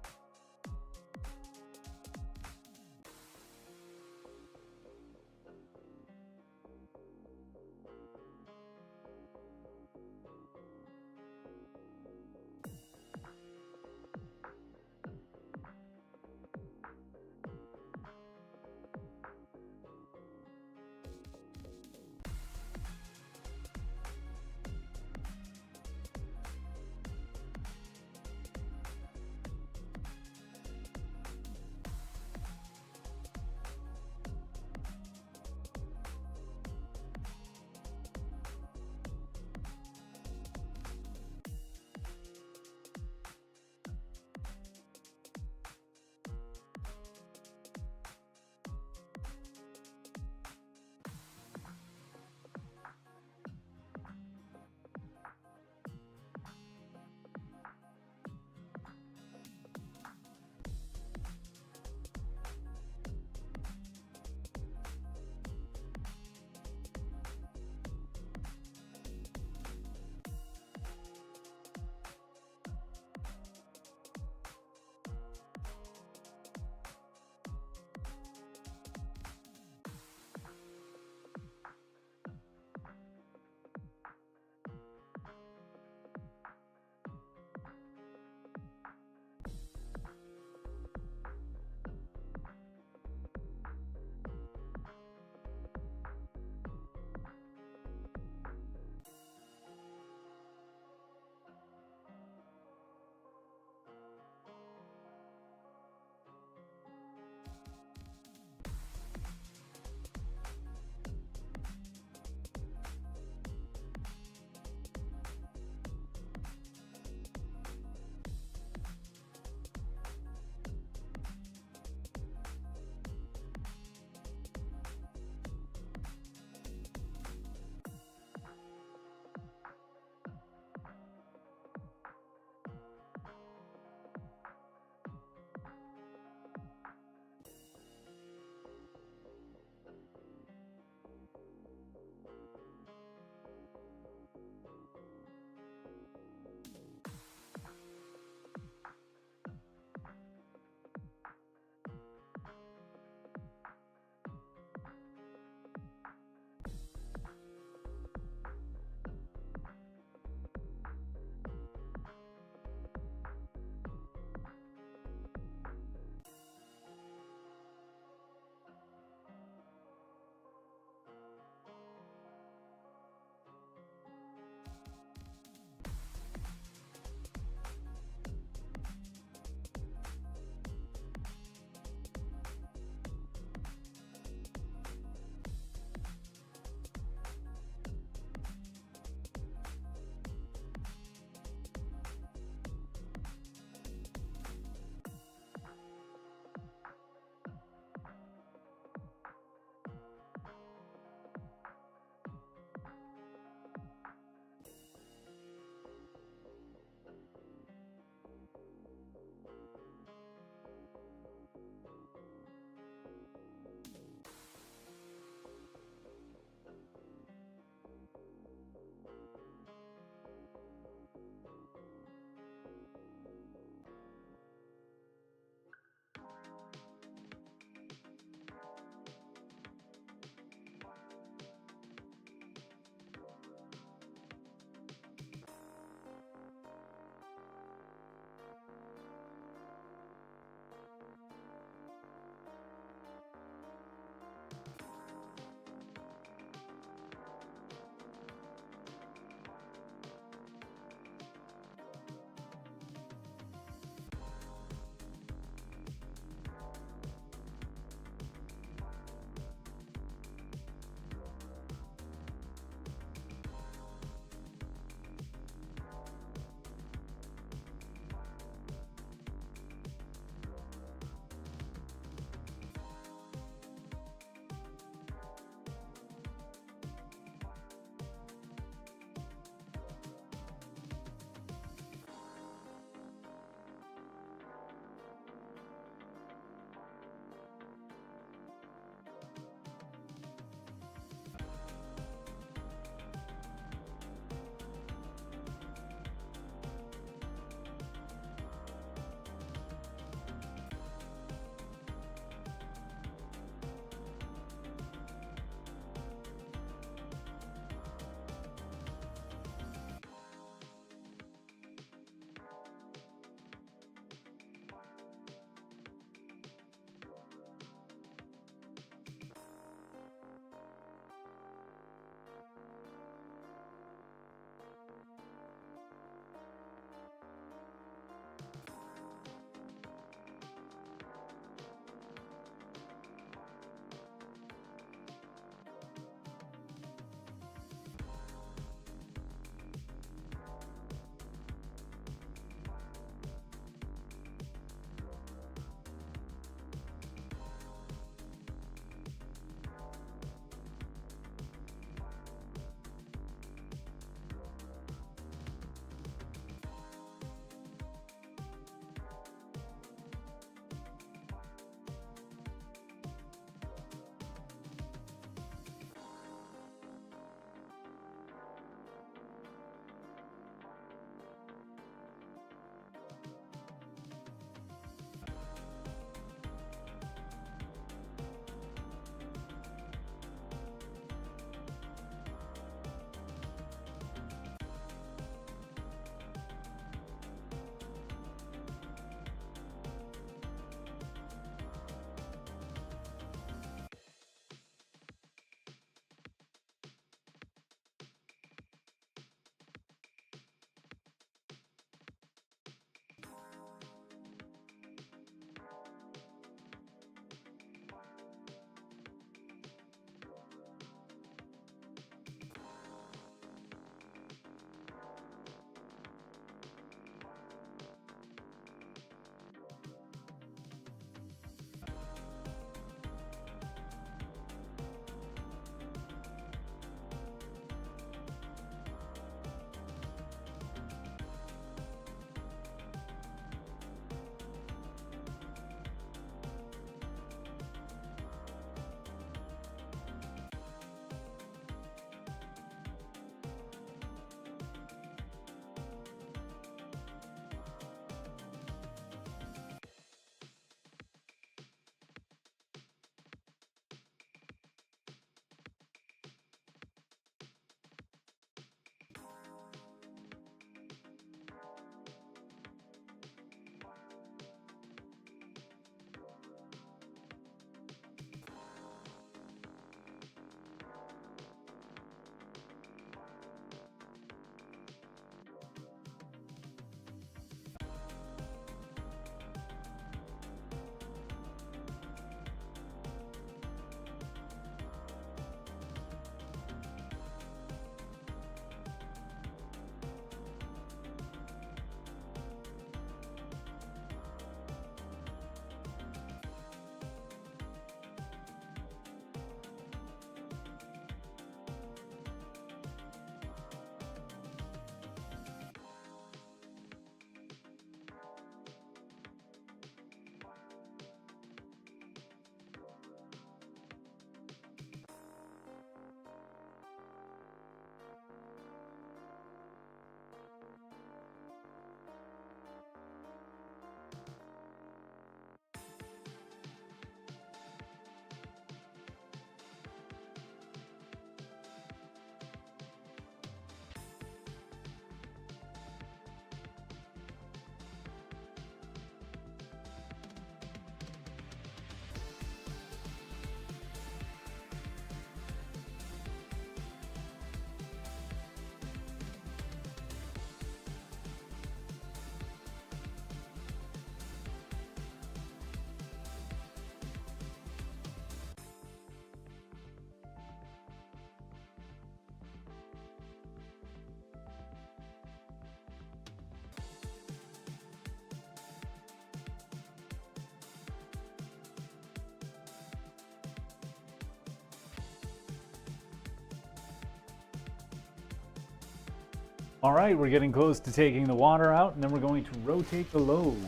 All right, we're getting close to taking the water out, and then we're going to rotate the load.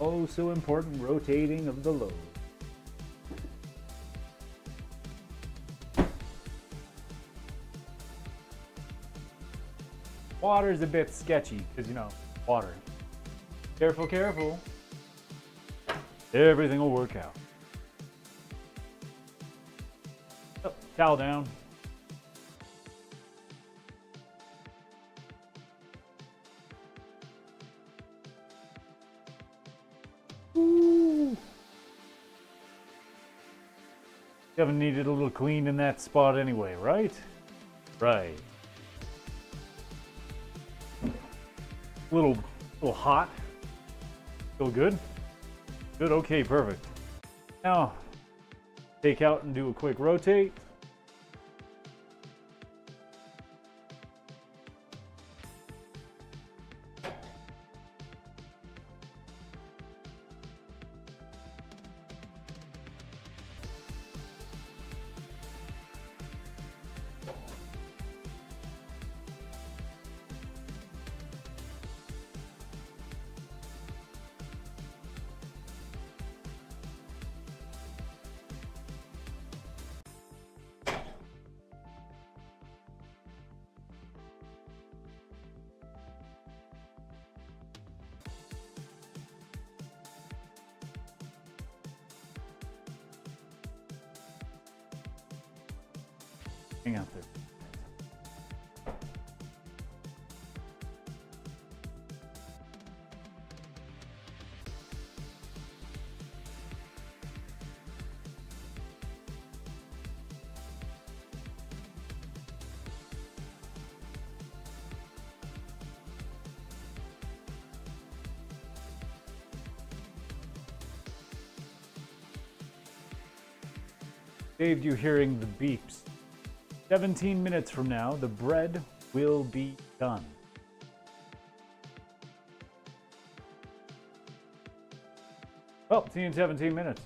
Oh, so important, rotating of the load. Water's a bit sketchy, because, you know, water. Careful, careful. Everything will work out. Oh, towel down. Ooh. You haven't needed a little clean in that spot anyway, right? Right. A little hot. Feel good? Good, okay, perfect. Now, take out and do a quick rotate. Hang out there. Saved you hearing the beeps. 17 minutes from now, the bread will be done. Well, see you in 17 minutes.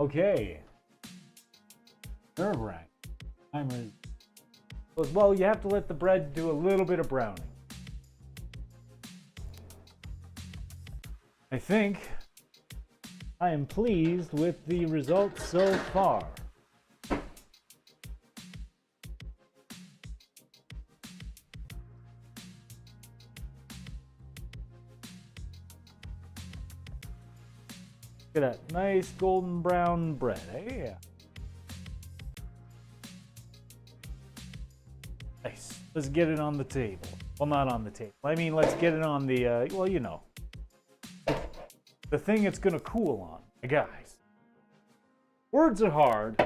Okay. Nerve-wracking. Timer is... Well, you have to let the bread do a little bit of browning. I think I am pleased with the results so far. Look at that nice golden brown bread, eh? Nice. Let's get it on the table. Well, not on the table. I mean, let's get it on the, well, you know. The thing it's gonna cool on. Guys, words are hard.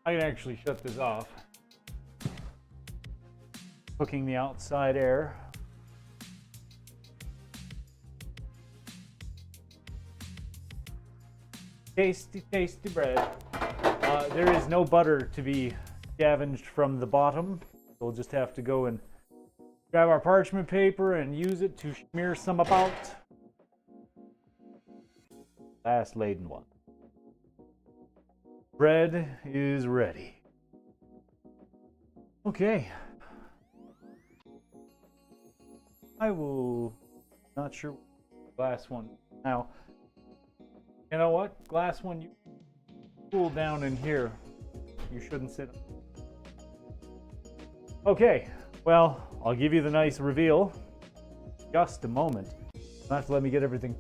I can actually shut this off. Cooking the outside air. Tasty, tasty bread. There is no butter to be scavenged from the bottom. We'll just have to go and grab our parchment paper and use it to smear some about. Last laden one. Bread is ready. Okay. I will... Not sure. Glass one. Now, you know what? Glass one, you cool down in here. You shouldn't sit. Okay. Well, I'll give you the nice reveal. Just a moment. You'll have to let me get everything.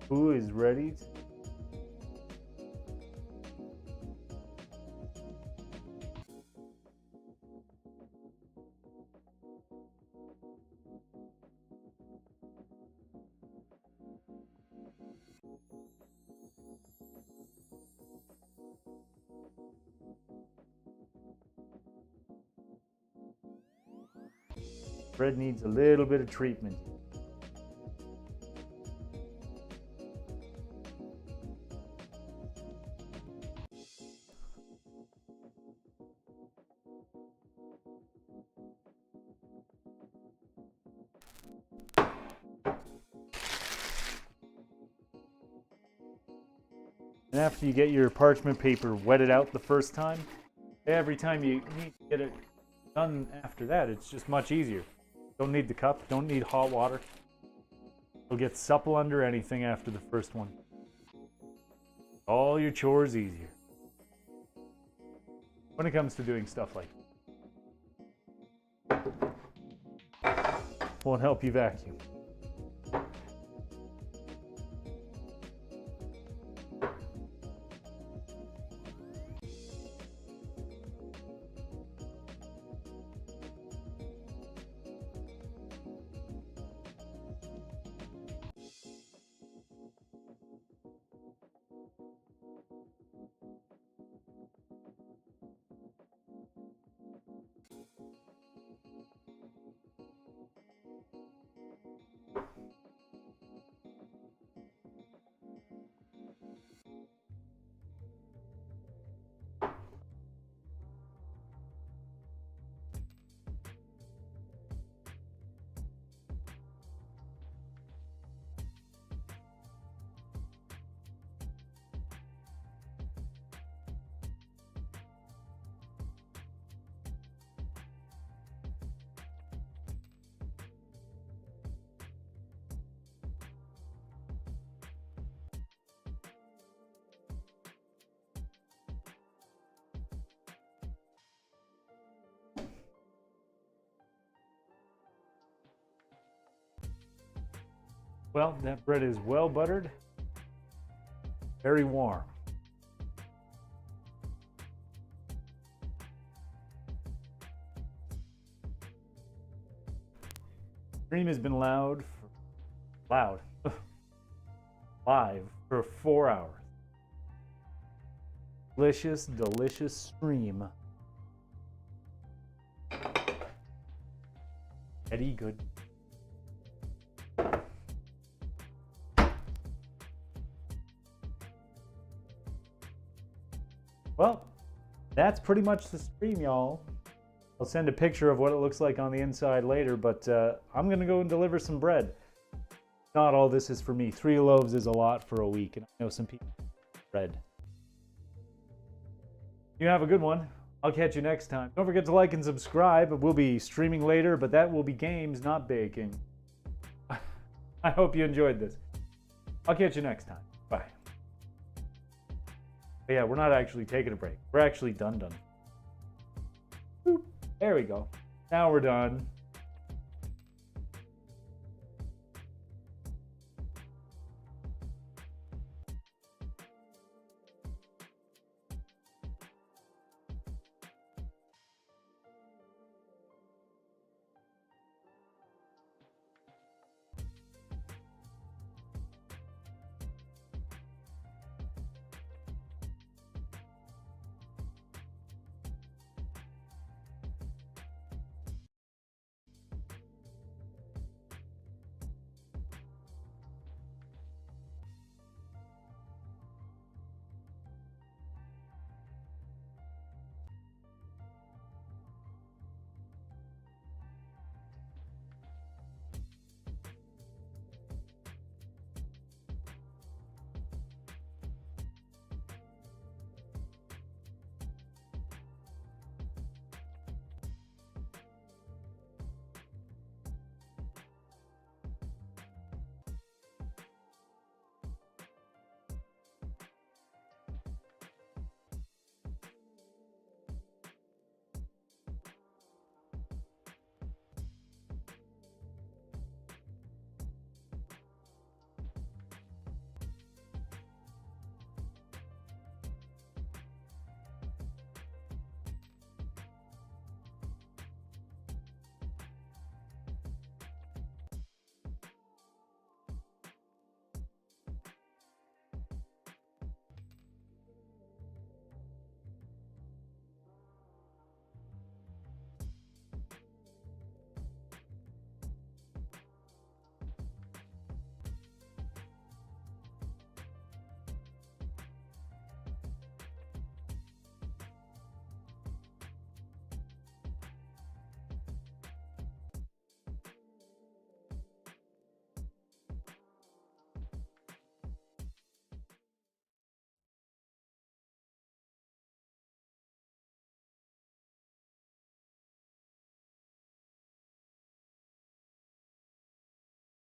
Who is ready? Bread needs a little bit of treatment. And after you get your parchment paper wetted out the first time, every time you need to get it done after that, it's just much easier. Don't need the cup, don't need hot water. It'll get supple under anything after the first one. All your chores easier. When it comes to doing stuff like that. Won't help you vacuum. Well, that bread is well buttered, very warm. Stream has been live for 4 hours. Delicious, delicious stream. Eddie, good. Well, that's pretty much the stream, y'all. I'll send a picture of what it looks like on the inside later, but I'm gonna go and deliver some bread. Not all this is for me. 3 loaves is a lot for a week, and I know some people need bread. You have a good one. I'll catch you next time. Don't forget to like and subscribe. We'll be streaming later, but that will be games, not baking. I hope you enjoyed this. I'll catch you next time. Bye. But yeah, we're not actually taking a break. We're actually done. Boop. There we go. Now we're done.